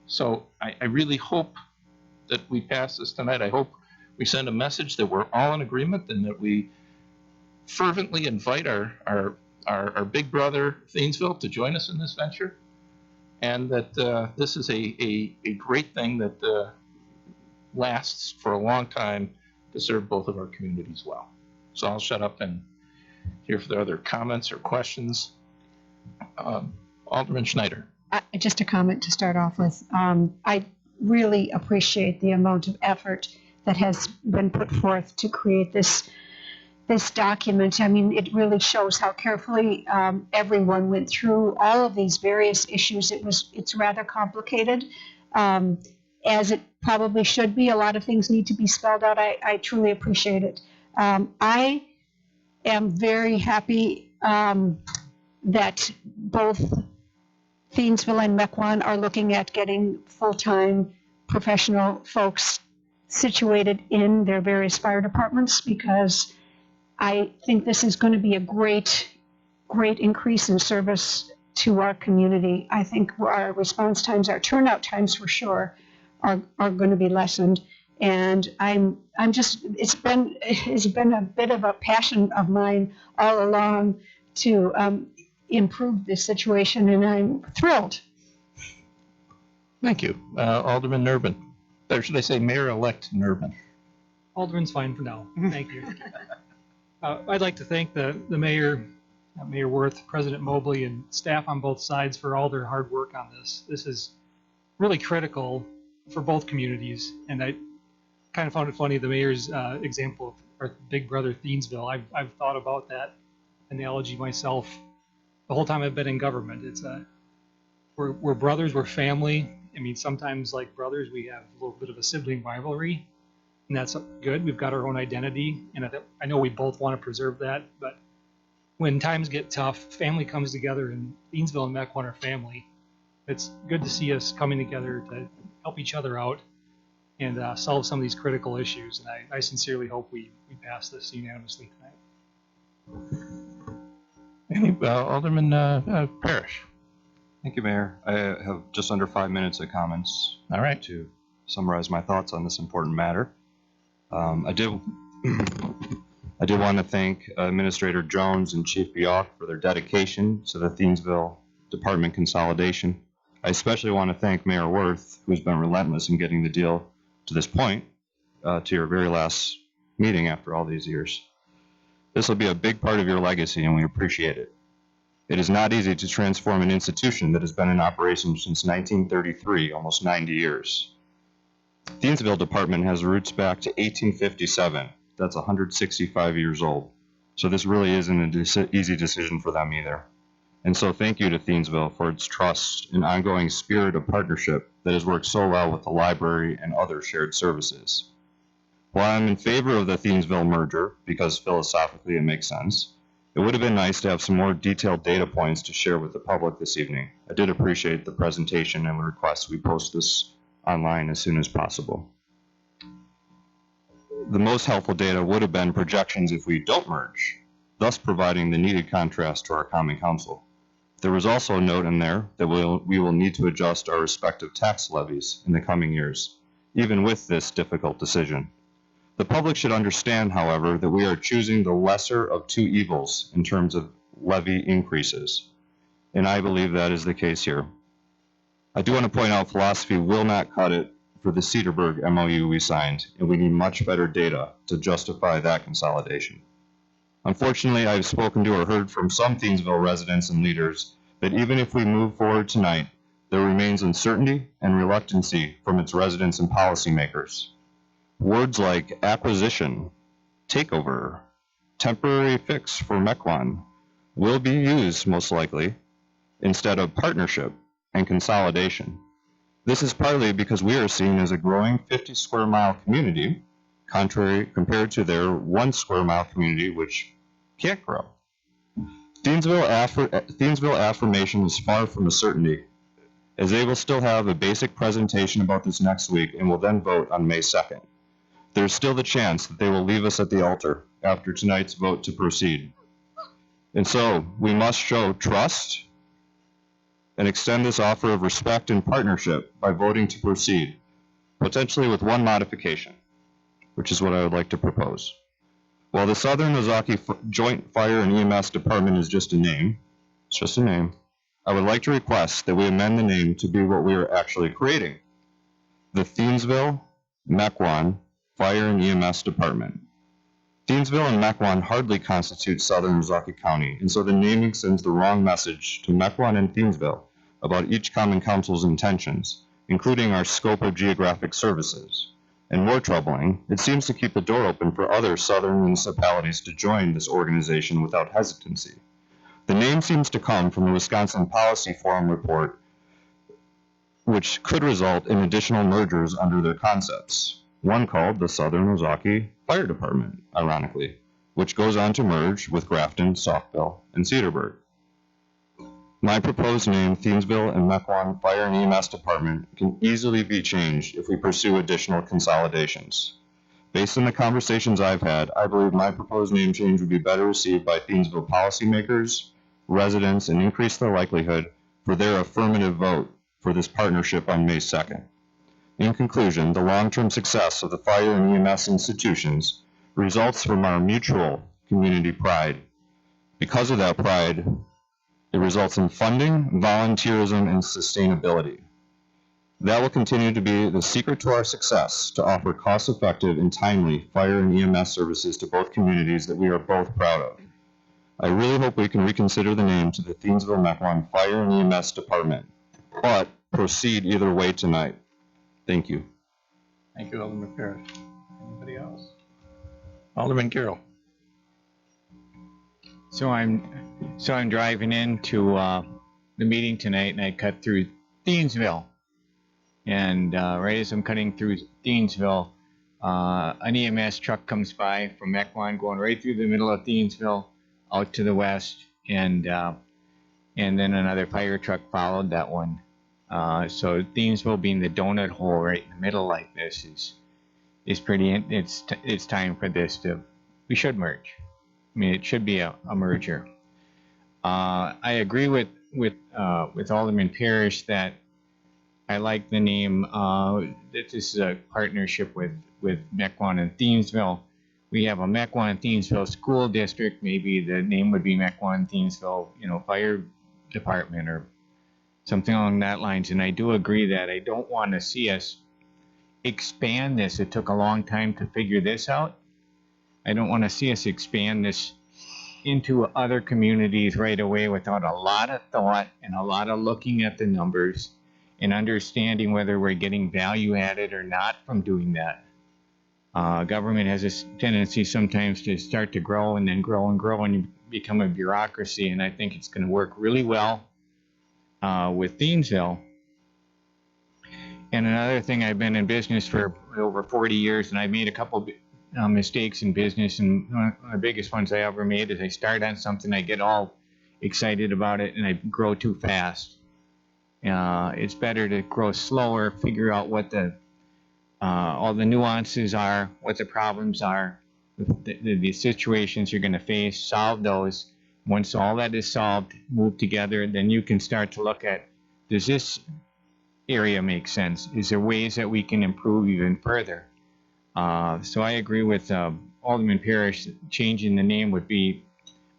So I really hope that we pass this tonight. I hope we send a message that we're all in agreement and that we fervently invite our big brother Thiensville to join us in this venture, and that this is a great thing that lasts for a long time to serve both of our communities well. So I'll shut up and hear if there are other comments or questions. Alderman Schneider. Just a comment to start off with. I really appreciate the amount of effort that has been put forth to create this document. I mean, it really shows how carefully everyone went through all of these various issues. It's rather complicated, as it probably should be. A lot of things need to be spelled out. I truly appreciate it. I am very happy that both Thiensville and Mequon are looking at getting full-time professional folks situated in their various fire departments, because I think this is going to be a great increase in service to our community. I think our response times, our turnout times for sure, are going to be lessened. And it's been a bit of a passion of mine all along to improve this situation, and I'm thrilled. Thank you. Alderman Nurbin. Or should I say Mayor-elect Nurbin? Alderman's fine for now. Thank you. I'd like to thank the mayor, Mayor Worth, President Mobley, and staff on both sides for all their hard work on this. This is really critical for both communities, and I kind of found it funny, the mayor's example of our big brother Thiensville. I've thought about that analogy myself the whole time I've been in government. It's we're brothers, we're family. I mean, sometimes like brothers, we have a little bit of a sibling rivalry, and that's good. We've got our own identity, and I know we both want to preserve that, but when times get tough, family comes together, and Thiensville and Mequon are family. It's good to see us coming together to help each other out and solve some of these critical issues. And I sincerely hope we pass this unanimously tonight. Alderman Parrish. Thank you, Mayor. I have just under 5 minutes of comments All right. to summarize my thoughts on this important matter. I did want to thank Administrator Jones and Chief Bjork for their dedication to the Thiensville Department consolidation. I especially want to thank Mayor Worth, who's been relentless in getting the deal to this point, to your very last meeting after all these years. This will be a big part of your legacy, and we appreciate it. It is not easy to transform an institution that has been in operation since 1933, almost 90 years. Thiensville Department has roots back to 1857. That's 165 years old. So this really isn't an easy decision for them either. And so thank you to Thiensville for its trust and ongoing spirit of partnership that has worked so well with the library and other shared services. While I'm in favor of the Thiensville merger, because philosophically it makes sense, it would have been nice to have some more detailed data points to share with the public this evening. I did appreciate the presentation and request we post this online as soon as possible. The most helpful data would have been projections if we don't merge, thus providing the needed contrast to our common council. There was also a note in there that we will need to adjust our respective tax levies in the coming years, even with this difficult decision. The public should understand, however, that we are choosing the lesser of two evils in terms of levy increases, and I believe that is the case here. I do want to point out philosophy will not cut it for the Cedarburg MOU we signed, and we need much better data to justify that consolidation. Unfortunately, I've spoken to or heard from some Thiensville residents and leaders that even if we move forward tonight, there remains uncertainty and reluctancy from its residents and policymakers. Words like acquisition, takeover, temporary fix for Mequon will be used most likely instead of partnership and consolidation. This is partly because we are seen as a growing 50 square mile community, compared to their 1 square mile community, which can't grow. Thiensville affirmation is far from a certainty, as they will still have a basic presentation about this next week and will then vote on May 2nd. There's still the chance that they will leave us at the altar after tonight's vote to proceed. And so we must show trust and extend this offer of respect and partnership by voting to proceed, potentially with one modification, which is what I would like to propose. While the Southern Ozaki Joint Fire and EMS Department is just a name, it's just a name, I would like to request that we amend the name to be what we are actually creating, the Thiensville Mequon Fire and EMS Department. Thiensville and Mequon hardly constitute Southern Ozaki County, and so the naming sends the wrong message to Mequon and Thiensville about each common council's intentions, including our scope of geographic services. And more troubling, it seems to keep the door open for other southern municipalities to join this organization without hesitancy. The name seems to come from the Wisconsin Policy Forum report, which could result in additional mergers under their concepts. One called the Southern Ozaki Fire Department, ironically, which goes on to merge with Grafton, Saukville, and Cedarburg. My proposed name, Thiensville and Mequon Fire and EMS Department, can easily be changed if we pursue additional consolidations. Based on the conversations I've had, I believe my proposed name change would be better received by Thiensville policymakers, residents, and increase the likelihood for their affirmative vote for this partnership on May 2nd. In conclusion, the long-term success of the fire and EMS institutions results from our mutual community pride. Because of that pride, it results in funding, volunteerism, and sustainability. That will continue to be the secret to our success, to offer cost-effective and timely fire and EMS services to both communities that we are both proud of. I really hope we can reconsider the name to the Thiensville Mequon Fire and EMS Department, but proceed either way tonight. Thank you. Thank you, Alderman Parrish. Anybody else? Alderman Carroll. So I'm driving into the meeting tonight, and I cut through Thiensville. And right as I'm cutting through Thiensville, an EMS truck comes by from Mequon, going right through the middle of Thiensville. out to the west, and then another fire truck followed that one. So Thiensville being the donut hole right in the middle like this is pretty. It's time for this we should merge. I mean, it should be a merger. I agree with Alderman Parrish that I like the name, that this is a partnership with Mequon and Thiensville. We have a Mequon Thiensville school district. Maybe the name would be Mequon Thiensville, fire department or something along that lines. And I do agree that I don't want to see us expand this. It took a long time to figure this out. I don't want to see us expand this into other communities right away without a lot of thought and a lot of looking at the numbers and understanding whether we're getting value added or not from doing that. Government has a tendency sometimes to start to grow and then grow and grow and you become a bureaucracy, and I think it's going to work really well with Thiensville. And another thing, I've been in business for over 40 years, and I made a couple mistakes in business, and one of the biggest ones I ever made is I start on something, I get all excited about it, and I grow too fast. It's better to grow slower, figure out what all the nuances are, what the problems are, the situations you're going to face, solve those. Once all that is solved, move together, then you can start to look at, does this area make sense? Is there ways that we can improve even further? So I agree with Alderman Parrish. Changing the name would be,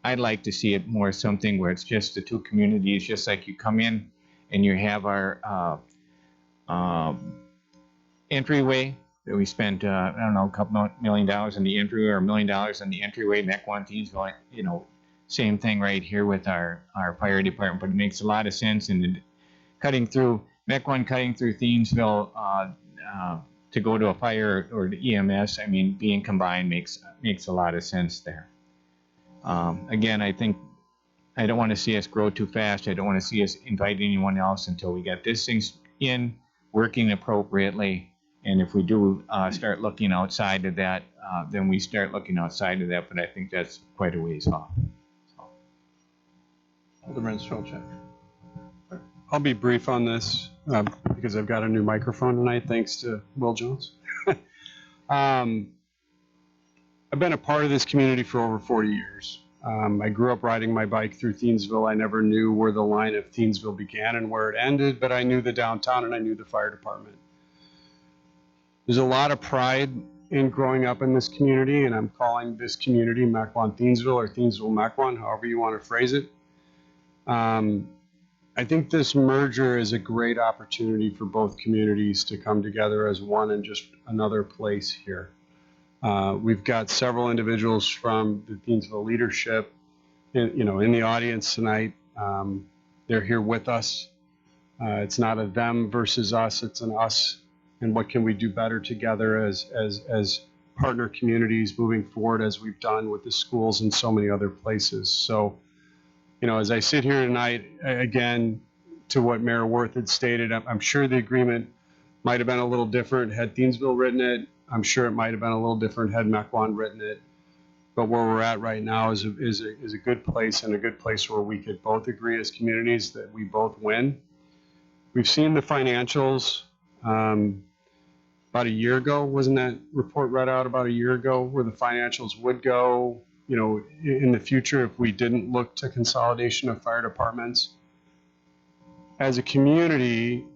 I'd like to see it more something where it's just the two communities, just like you come in and you have our entryway that we spent, I don't know, a couple $1 million on the entryway or $1 million on the entryway, Mequon, Thiensville, same thing right here with our fire department, but it makes a lot of sense. And Mequon cutting through Thiensville to go to a fire or the EMS, I mean, being combined makes a lot of sense there. Again, I think I don't want to see us grow too fast. I don't want to see us invite anyone else until we get this thing in, working appropriately. And if we do start looking outside of that, then we start looking outside of that. But I think that's quite a ways off. Alderman Strelchak. I'll be brief on this because I've got a new microphone tonight, thanks to Will Jones. I've been a part of this community for over 40 years. I grew up riding my bike through Thiensville. I never knew where the line of Thiensville began and where it ended, but I knew the downtown and I knew the fire department. There's a lot of pride in growing up in this community, and I'm calling this community Mequon Thiensville or Thiensville Mequon, however you want to phrase it. I think this merger is a great opportunity for both communities to come together as one and just another place here. We've got several individuals from the Thiensville leadership, in the audience tonight. They're here with us. It's not a them versus us, it's an us, and what can we do better together as partner communities moving forward, as we've done with the schools and so many other places. So, as I sit here tonight, again, to what Mayor Worth had stated, I'm sure the agreement might have been a little different had Thiensville written it. I'm sure it might have been a little different had Mequon written it. But where we're at right now is a good place, and a good place where we could both agree as communities that we both win. We've seen the financials about a year ago. Wasn't that report read out about a year ago where the financials would go, in the future if we didn't look to consolidation of fire departments? As a community,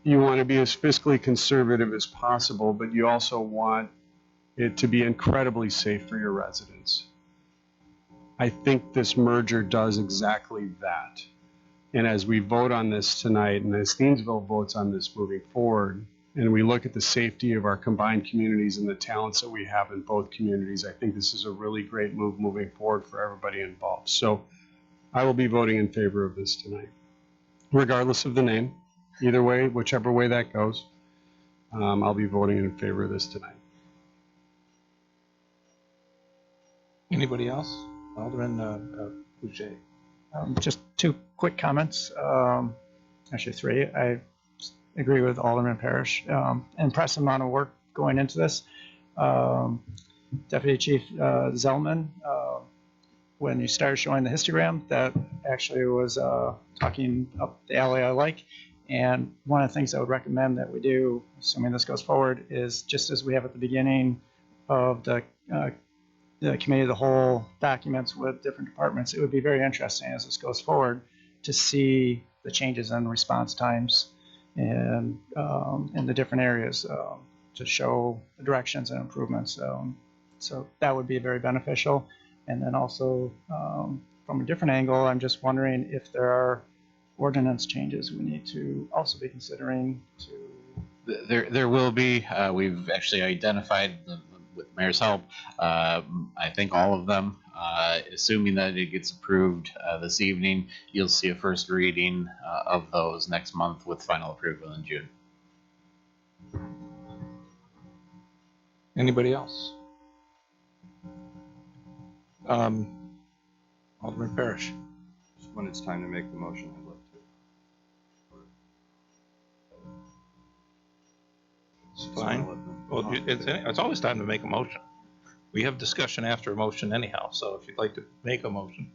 you want to be as fiscally conservative as possible, but you also want it to be incredibly safe for your residents. I think this merger does exactly that. And as we vote on this tonight, and as Thiensville votes on this moving forward, and we look at the safety of our combined communities and the talents that we have in both communities, I think this is a really great move moving forward for everybody involved. So I will be voting in favor of this tonight, regardless of the name. Either way, whichever way that goes, I'll be voting in favor of this tonight. Anybody else? Alderman Boucher. Just two quick comments, actually three. I agree with Alderman Parrish. Impressive amount of work going into this. Deputy Chief Zellman when you started showing the histogram, that actually was talking up the alley I like. And one of the things I would recommend that we do, assuming this goes forward, is just as we have at the beginning of the committee of the whole documents with different departments, it would be very interesting as this goes forward to see the changes in response times and in the different areas to show the directions and improvements. So that would be very beneficial. And then also from a different angle, I'm just wondering if there are ordinance changes we need to also be considering to. There will be. We've actually identified with the mayor's help, I think all of them. Assuming that it gets approved this evening, you'll see a first reading of those next month with final approval in June. Anybody else? Alderman Parrish. Just when it's time to make the motion, I'd like to. It's fine. Well, it's always time to make a motion. We have discussion after a motion anyhow, so if you'd like to make a motion.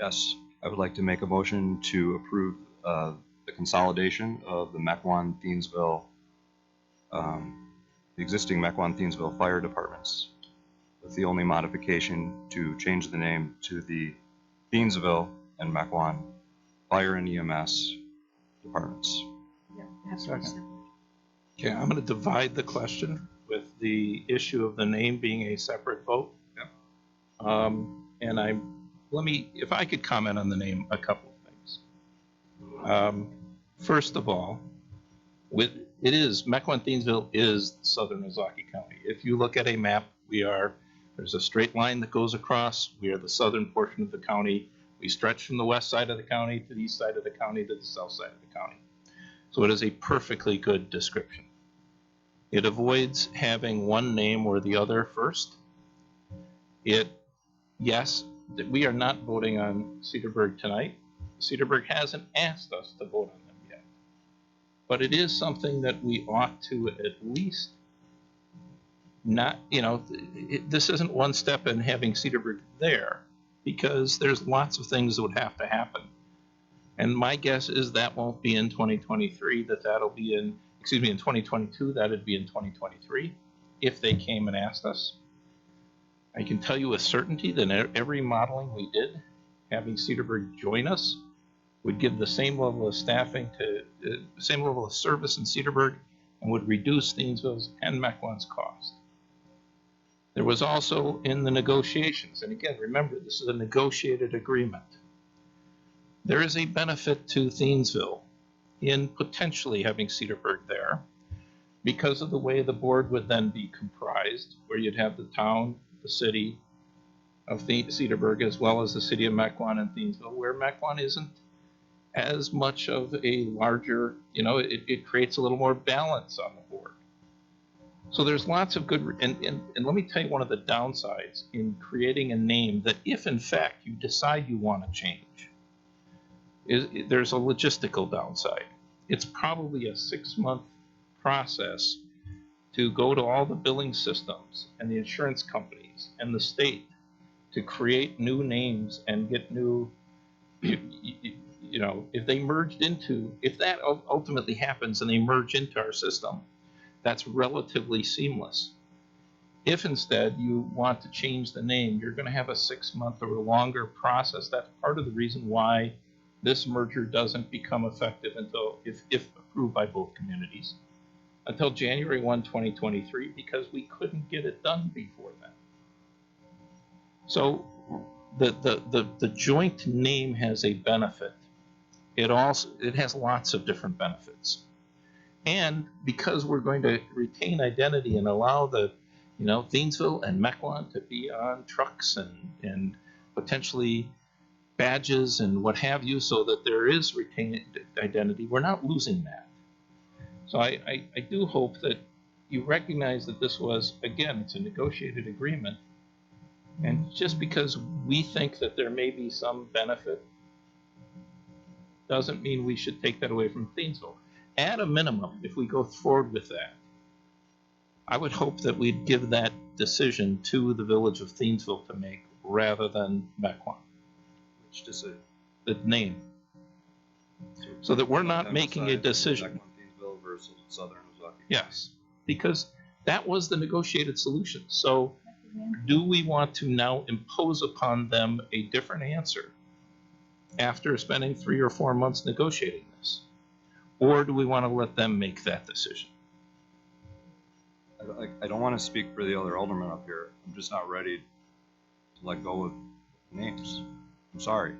Yes, I would like to make a motion to approve the consolidation of the Mequon, Thiensville, the existing Mequon, Thiensville fire departments, with the only modification to change the name to the Thiensville and Mequon fire and EMS departments. Okay, I'm going to divide the question with the issue of the name being a separate vote. Yep. If I could comment on the name, a couple of things. First of all, Mequon Thiensville is southern Ozaukee County. If you look at a map, there's a straight line that goes across. We are the southern portion of the county. We stretch from the west side of the county to the east side of the county to the south side of the county. So it is a perfectly good description. It avoids having one name or the other first. Yes, we are not voting on Cedarburg tonight. Cedarburg hasn't asked us to vote on them yet. But it is something that we ought to at least not, this isn't one step in having Cedarburg there, because there's lots of things that would have to happen. And my guess is that won't be in 2023, that'll be in 2022, that'd be in 2023, if they came and asked us. I can tell you with certainty that every modeling we did, having Cedarburg join us, would give the same level of staffing same level of service in Cedarburg, and would reduce Thiensville's and Mequon's cost. There was also in the negotiations, and again, remember, this is a negotiated agreement. There is a benefit to Thiensville in potentially having Cedarburg there because of the way the board would then be comprised, where you'd have the town, the city of Cedarburg, as well as the city of Mequon and Thiensville, where Mequon isn't as much of a larger, it creates a little more balance on the board. So there's lots of good, and let me tell you one of the downsides in creating a name that if in fact you decide you want to change, there's a logistical downside. It's probably a 6-month process to go to all the billing systems and the insurance companies and the state to create new names and get new, if that ultimately happens and they merge into our system, that's relatively seamless. If instead you want to change the name, you're going to have a 6-month or a longer process. That's part of the reason why this merger doesn't become effective until, if approved by both communities, until January 1, 2023, because we couldn't get it done before then. So the joint name has a benefit. It has lots of different benefits. And because we're going to retain identity and allow Thiensville and Mequon to be on trucks and potentially badges and what have you, so that there is retained identity, we're not losing that. So I do hope that you recognize that this was, again, it's a negotiated agreement. And just because we think that there may be some benefit doesn't mean we should take that away from Thiensville. At a minimum, if we go forward with that, I would hope that we'd give that decision to the village of Thiensville to make rather than Mequon, Which decision? the name, so that we're not making a decision. Mequon-Thiensville versus Southern Ozaki. Yes, because that was the negotiated solution. So do we want to now impose upon them a different answer after spending 3 or 4 months negotiating this? Or do we want to let them make that decision? I don't want to speak for the other aldermen up here. I'm just not ready to let go of names. I'm sorry.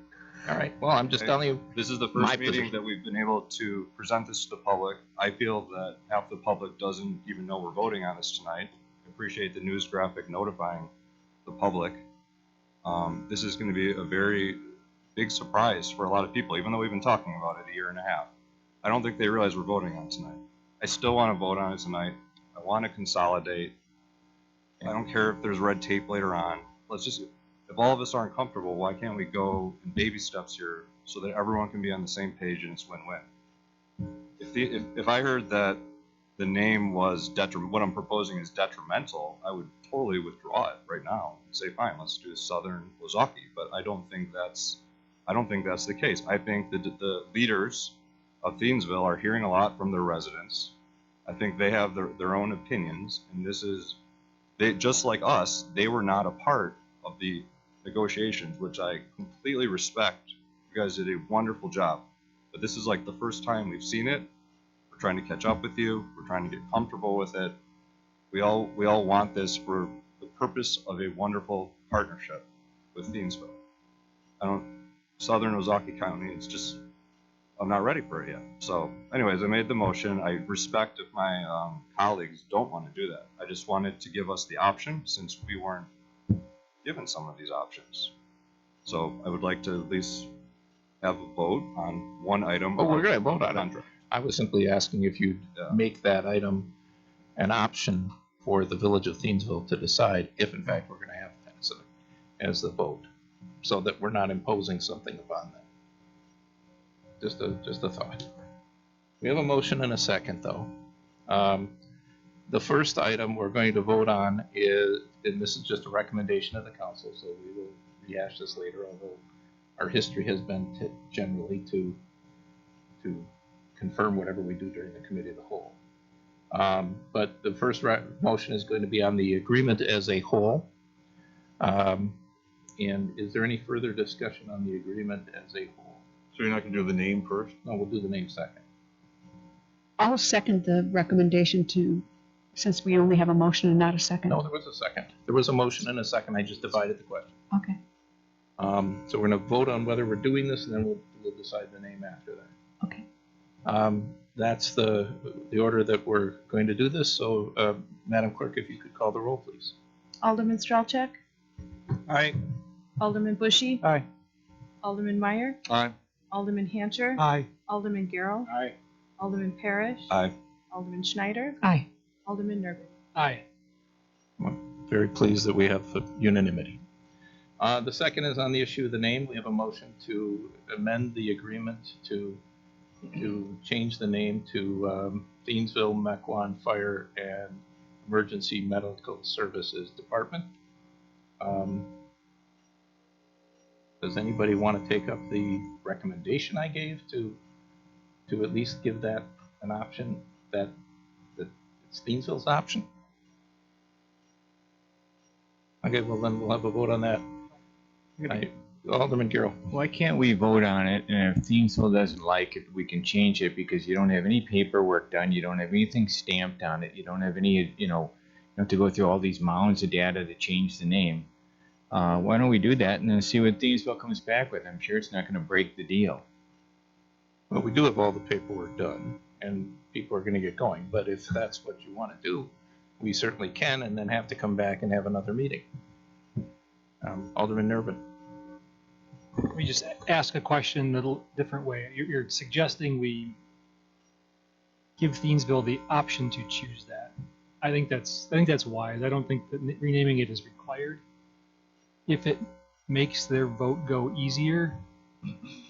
All right, well, I'm just telling you, This is the my first meeting position. that we've been able to present this to the public. I feel that half the public doesn't even know we're voting on this tonight. I appreciate the news graphic notifying the public. This is going to be a very big surprise for a lot of people, even though we've been talking about it a year and a half. I don't think they realize we're voting on it tonight. I still want to vote on it tonight. I want to consolidate. I don't care if there's red tape later on. Let's just, if all of us aren't comfortable, why can't we go in baby steps here so that everyone can be on the same page and it's win-win? If I heard that the name was what I'm proposing is detrimental, I would totally withdraw it right now and say, fine, let's do Southern Ozaki. But I don't think that's the case. I think that the leaders of Thiensville are hearing a lot from their residents. I think they have their own opinions, and they just like us, they were not a part of the negotiations, which I completely respect. You guys did a wonderful job, but this is like the first time we've seen it. We're trying to catch up with you. We're trying to get comfortable with it. We all want this for the purpose of a wonderful partnership with Thiensville. Southern Ozaki County, I'm not ready for it yet. So anyways, I made the motion. I respect if my colleagues don't want to do that. I just wanted to give us the option since we weren't given some of these options. So I would like to at least have a vote on one item. Oh, we're going to vote on it. contract. I was simply asking if you'd make that item an option for the village of Thiensville to decide if in fact we're going to have that as the vote, so that we're not imposing something upon them. Just a thought. We have a motion and a second, though. The first item we're going to vote on is, and this is just a recommendation of the council, so we will rehash this later, although our history has been generally to confirm whatever we do during the committee of the whole. But the first motion is going to be on the agreement as a whole. And is there any further discussion on the agreement as a whole? So you're not going to do the name first? No, we'll do the name second. I'll second the recommendation since we only have a motion and not a second. No, there was a second. There was a motion and a second. I just divided the question. Okay. So we're going to vote on whether we're doing this, and then we'll decide the name after that. Okay. That's the order that we're going to do this. So, Madam Clerk, if you could call the roll, please. Alderman Strelchak, Aye. Alderman Bushy, Aye. Alderman Meyer, Aye. Alderman Hancher, Aye. Alderman Garrow, Aye. Alderman Parrish, Aye. Alderman Schneider, Aye. Alderman Nervin. Aye. I'm very pleased that we have unanimity. The second is on the issue of the name. We have a motion to amend the agreement to change the name to Thiensville Mequon Fire and Emergency Medical Services Department. Does anybody want to take up the recommendation I gave to at least give that an option, that it's Thiensville's option? Okay, well then we'll have a vote on that. Alderman Garrow. Why can't we vote on it, and if Thiensville doesn't like it, we can change it, because you don't have any paperwork done, you don't have anything stamped on it, you don't have any, you have to go through all these mounds of data to change the name. Why don't we do that and then see what Thiensville comes back with? I'm sure it's not going to break the deal. Well, we do have all the paperwork done, and people are going to get going, but if that's what you want to do, we certainly can, and then have to come back and have another meeting. Alderman Nervin. Let me just ask a question a little different way. You're suggesting we give Thiensville the option to choose that. I think that's wise. I don't think that renaming it is required. If it makes their vote go easier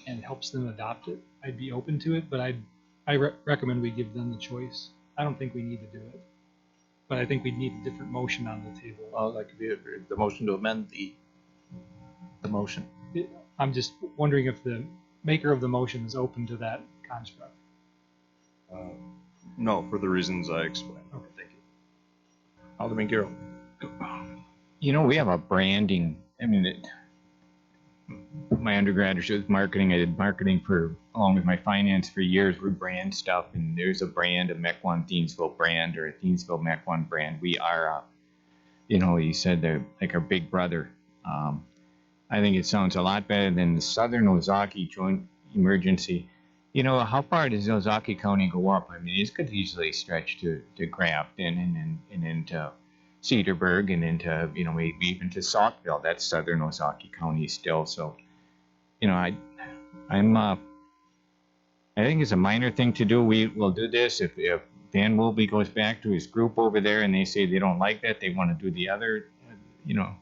and helps them adopt it, I'd be open to it, but I recommend we give them the choice. I don't think we need to do it, but I think we need a different motion on the table. Well, that could be the motion to amend the the motion. I'm just wondering if the maker of the motion is open to that construct. No, for the reasons I explained. Okay, thank you. Alderman Garrow. You know, we have a branding, I mean, my undergraduate was marketing. I did marketing for, along with my finance for years. We brand stuff, and there's a brand, a Mequon Thiensville brand or a Thiensville Mequon brand. We are, you know, you said they're like our big brother. I think it sounds a lot better than the Southern Ozaki Joint Emergency. You know, how far does Ozaki County go up? I mean, it could easily stretch to Grafton and into Cedarburg and into, you know, maybe even to Saukville. That's Southern Ozaki County still. So, you know, I think it's a minor thing to do. We will do this if Van Wilby goes back to his group over there and they say they don't like that, they want to do the other, you know.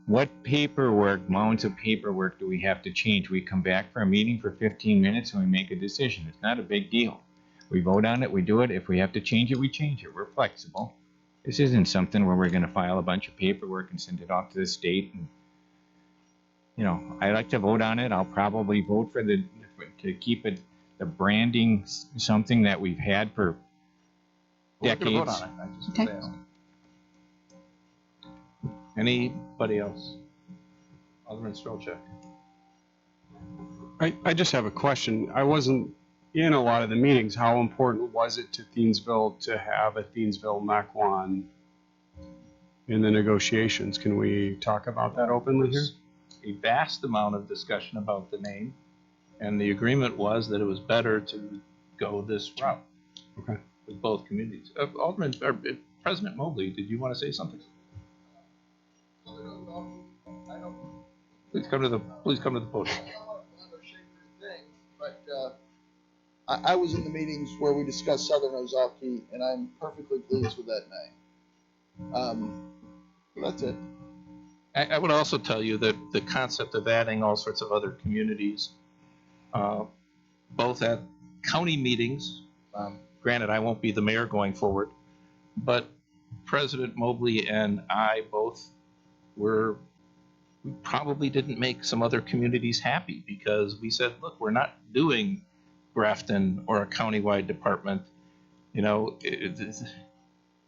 What paperwork, mounds of paperwork do we have to change? We come back for a meeting for 15 minutes and we make a decision. It's not a big deal. We vote on it, we do it. If we have to change it, we change it. We're flexible. This isn't something where we're going to file a bunch of paperwork and send it off to the state. And, you know, I like to vote on it. I'll probably vote for to keep it, the branding, something that we've had for decades. We're gonna vote on it. I just was Okay. asking. Anybody else? Alderman Strelchuk. I just have a question. I wasn't in a lot of the meetings. How important was it to Thiensville to have a Thiensville Mequon in the negotiations? Can we talk about that openly here? A vast amount of discussion about the name, and the agreement was that it was better to go this route. Okay. With both communities. Alderman, or President Mobley, did you want to say something? Please come to the podium. But I was in the meetings where we discussed Southern Ozaki, and I'm perfectly pleased with that name. That's it. I would also tell you that the concept of adding all sorts of other communities, both at county meetings, granted I won't be the mayor going forward, but President Mobley and I both we probably didn't make some other communities happy because we said, look, we're not doing Grafton or a countywide department. You know,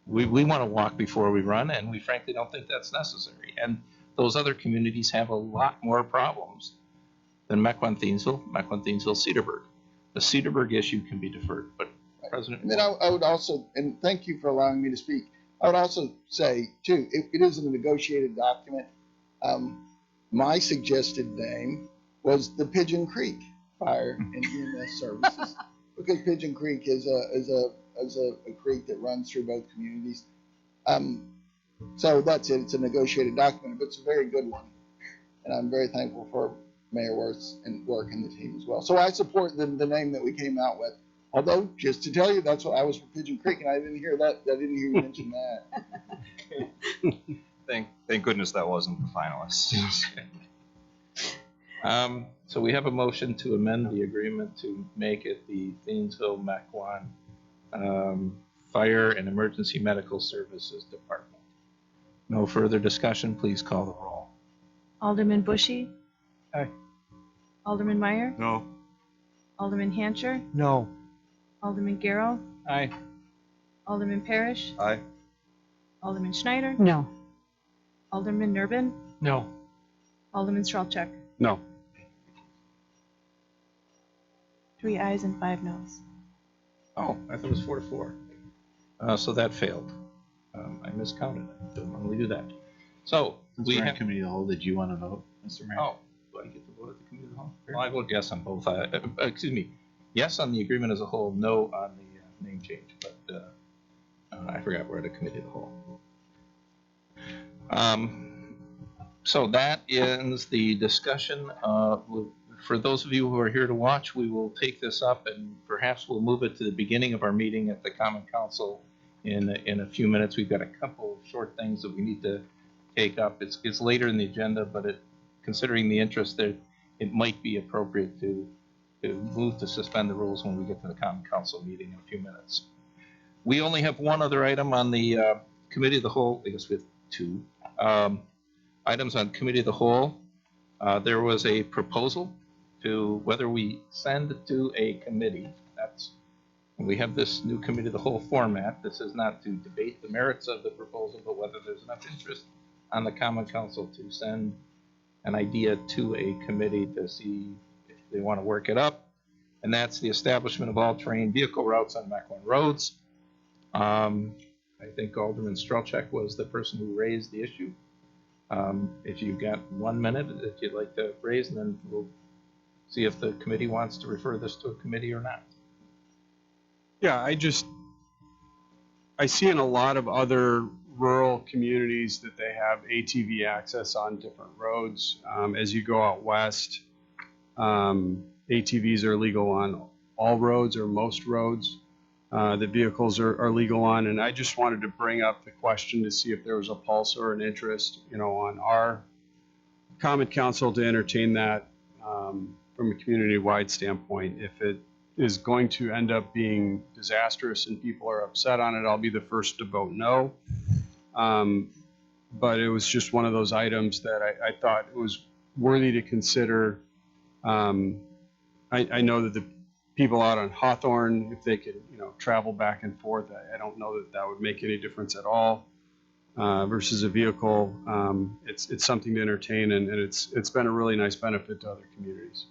we want to walk before we run, and we frankly don't think that's necessary. And those other communities have a lot more problems than Mequon Thiensville, Cedarburg. The Cedarburg issue can be deferred, but President. And then I would also, and thank you for allowing me to speak. I would also say too, it is a negotiated document. My suggested name was the Pigeon Creek Fire and EMS Services, because Pigeon Creek is a creek that runs through both communities. So that's it. It's a negotiated document, but it's a very good one, and I'm very thankful for Mayor Worth's and work and the team as well. So I support the name that we came out with. Although, just to tell you, that's what I was for Pigeon Creek, and I didn't hear that. I didn't hear you mention that. Thank goodness that wasn't the finalist. So we have a motion to amend the agreement to make it the Thiensville Mequon Fire and Emergency Medical Services Department. No further discussion. Please call the roll. Alderman Bushy. Aye. Alderman Meyer. No. Alderman Hancher. No. Alderman Garrow. Aye. Alderman Parrish. Aye. Alderman Schneider. No. Alderman Nurbin. No. Alderman Strelchuk. No. 3 ayes and 5 noes. Oh, I thought it was 4-4. So that failed. I miscounted. I don't normally do that. So Since we we're in have. committee of the whole, did you want to vote, Mr. Mayor? Oh, do I get to vote at the committee of the whole? Well, I vote yes on both. Excuse me. Yes on the agreement as a whole, no on the name change. But I forgot we're at a committee of the whole. So that ends the discussion. For those of you who are here to watch, we will take this up and perhaps we'll move it to the beginning of our meeting at the Common Council in a few minutes. We've got a couple of short things that we need to take up. It's later in the agenda, but considering the interest there, it might be appropriate to move to suspend the rules when we get to the Common Council meeting in a few minutes. We only have one other item on the committee of the whole. I guess we have two. Items on committee of the whole. There was a proposal to whether we send to a committee. We have this new committee of the whole format. This is not to debate the merits of the proposal, but whether there's enough interest on the Common Council to send an idea to a committee to see if they want to work it up. And that's the establishment of all-terrain vehicle routes on Mequon roads. I think Alderman Strelchek was the person who raised the issue. If you've got 1 minute that you'd like to raise, and then we'll see if the committee wants to refer this to a committee or not. Yeah, I see in a lot of other rural communities that they have ATV access on different roads. As you go out west, ATVs are legal on all roads or most roads that vehicles are legal on. And I just wanted to bring up the question to see if there was a pulse or an interest, on our Common Council to entertain that from a community-wide standpoint. If it is going to end up being disastrous and people are upset on it, I'll be the first to vote no. But it was just one of those items that I thought it was worthy to consider. I know that the people out on Hawthorne, if they could, travel back and forth, I don't know that would make any difference at all versus a vehicle. It's something to entertain, and it's been a really nice benefit to other communities.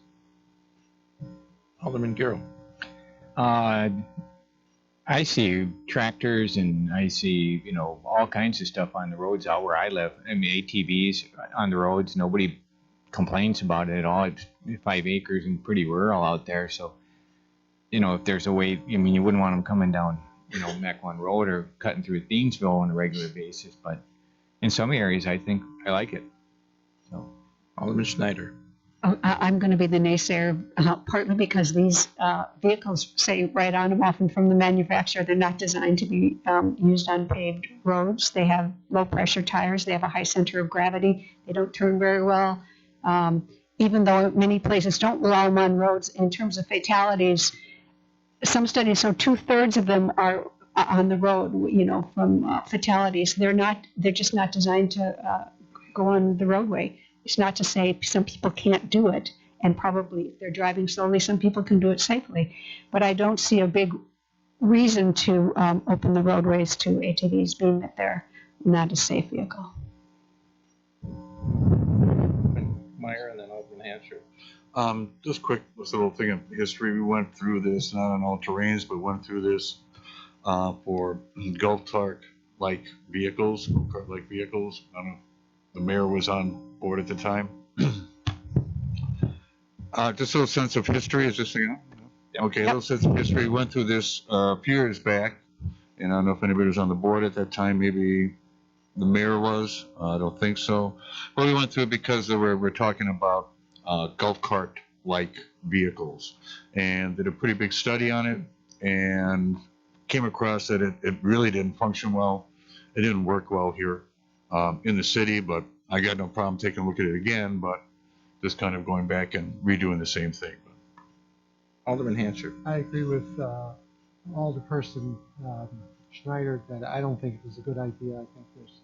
Alderman Giro. I see tractors and I see, all kinds of stuff on the roads out where I live. I mean, ATVs on the roads, nobody complains about it at all. It's 5 acres and pretty rural out there. So, if there's a way, you wouldn't want them coming down, Mequon Road or cutting through Thiensville on a regular basis. But in some areas, I think I like it. So, Alderman Schneider. I'm going to be the naysayer, partly because these vehicles say right on them, often from the manufacturer, they're not designed to be used on paved roads. They have low pressure tires. They have a high center of gravity. They don't turn very well. Even though many places don't allow them on roads, in terms of fatalities, some studies show 2/3 of them are on the road, from fatalities. They're just not designed to go on the roadway. It's not to say some people can't do it, and probably if they're driving slowly, some people can do it safely. But I don't see a big reason to open the roadways to ATVs, being that they're not a safe vehicle. Meyer and then Alderman Hansher. Just quick, this little thing of history. We went through this, not on all terrains, but went through this for golf cart-like vehicles. I don't know if the mayor was on board at the time. Just a little sense of history. Is this thing on? Okay, a little sense of history. We went through this a few years back, and I don't know if anybody was on the board at that time. Maybe the mayor was. I don't think so. But we went through it because we're talking about golf cart-like vehicles, and did a pretty big study on it, and came across that it really didn't function well. It didn't work well here in the city, but I got no problem taking a look at it again, but just kind of going back and redoing the same thing. Alderman Hansher. I agree with Alderperson Schneider that I don't think it was a good idea. I think there's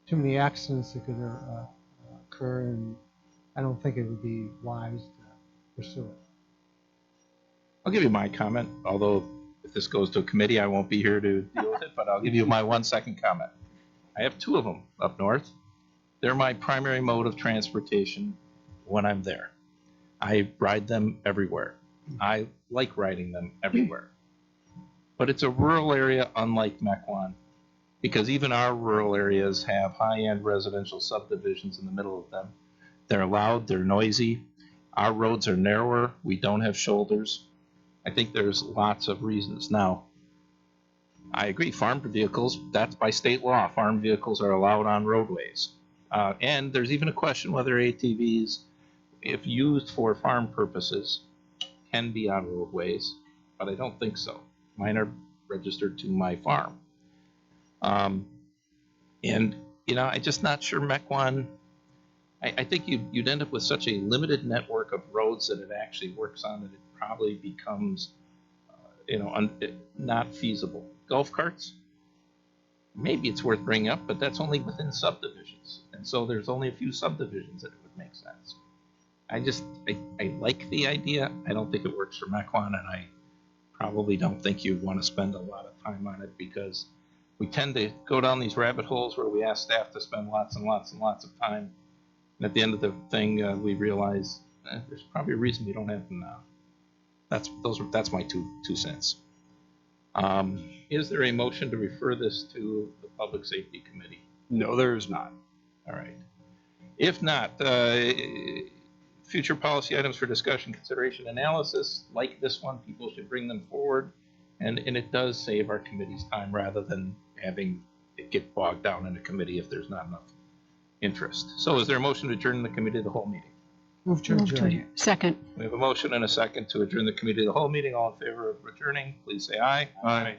too many accidents that could occur, and I don't think it would be wise to pursue it. I'll give you my comment, although if this goes to a committee, I won't be here to deal with it, but I'll give you my 1-second comment. I have 2 of them up north. They're my primary mode of transportation when I'm there. I ride them everywhere. I like riding them everywhere. But it's a rural area unlike Mequon, because even our rural areas have high-end residential subdivisions in the middle of them. They're loud, they're noisy. Our roads are narrower, we don't have shoulders. I think there's lots of reasons. Now, I agree, farm vehicles, that's by state law. Farm vehicles are allowed on roadways. And there's even a question whether ATVs, if used for farm purposes, can be on roadways, but I don't think so. Mine are registered to my farm. And, I'm just not sure Mequon, I think you'd end up with such a limited network of roads that it actually works on that it probably becomes, not feasible. Golf carts, maybe it's worth bringing up, but that's only within subdivisions. And so there's only a few subdivisions that it would make sense. I like the idea. I don't think it works for Mequon, and I probably don't think you'd want to spend a lot of time on it because we tend to go down these rabbit holes where we ask staff to spend lots and lots and lots of time. And at the end of the thing, we realize there's probably a reason we don't have them now. That's my two cents. Is there a motion to refer this to the Public Safety Committee? No, there is not. All right. If not, future policy items for discussion, consideration, analysis, like this one, people should bring them forward. And it does save our committee's time rather than having it get bogged down in a committee if there's not enough interest. So is there a motion to adjourn the committee of the whole meeting? Move to adjourn. Second. We have a motion and a second to adjourn the committee of the whole meeting. All in favor of adjourning, please say aye. Aye.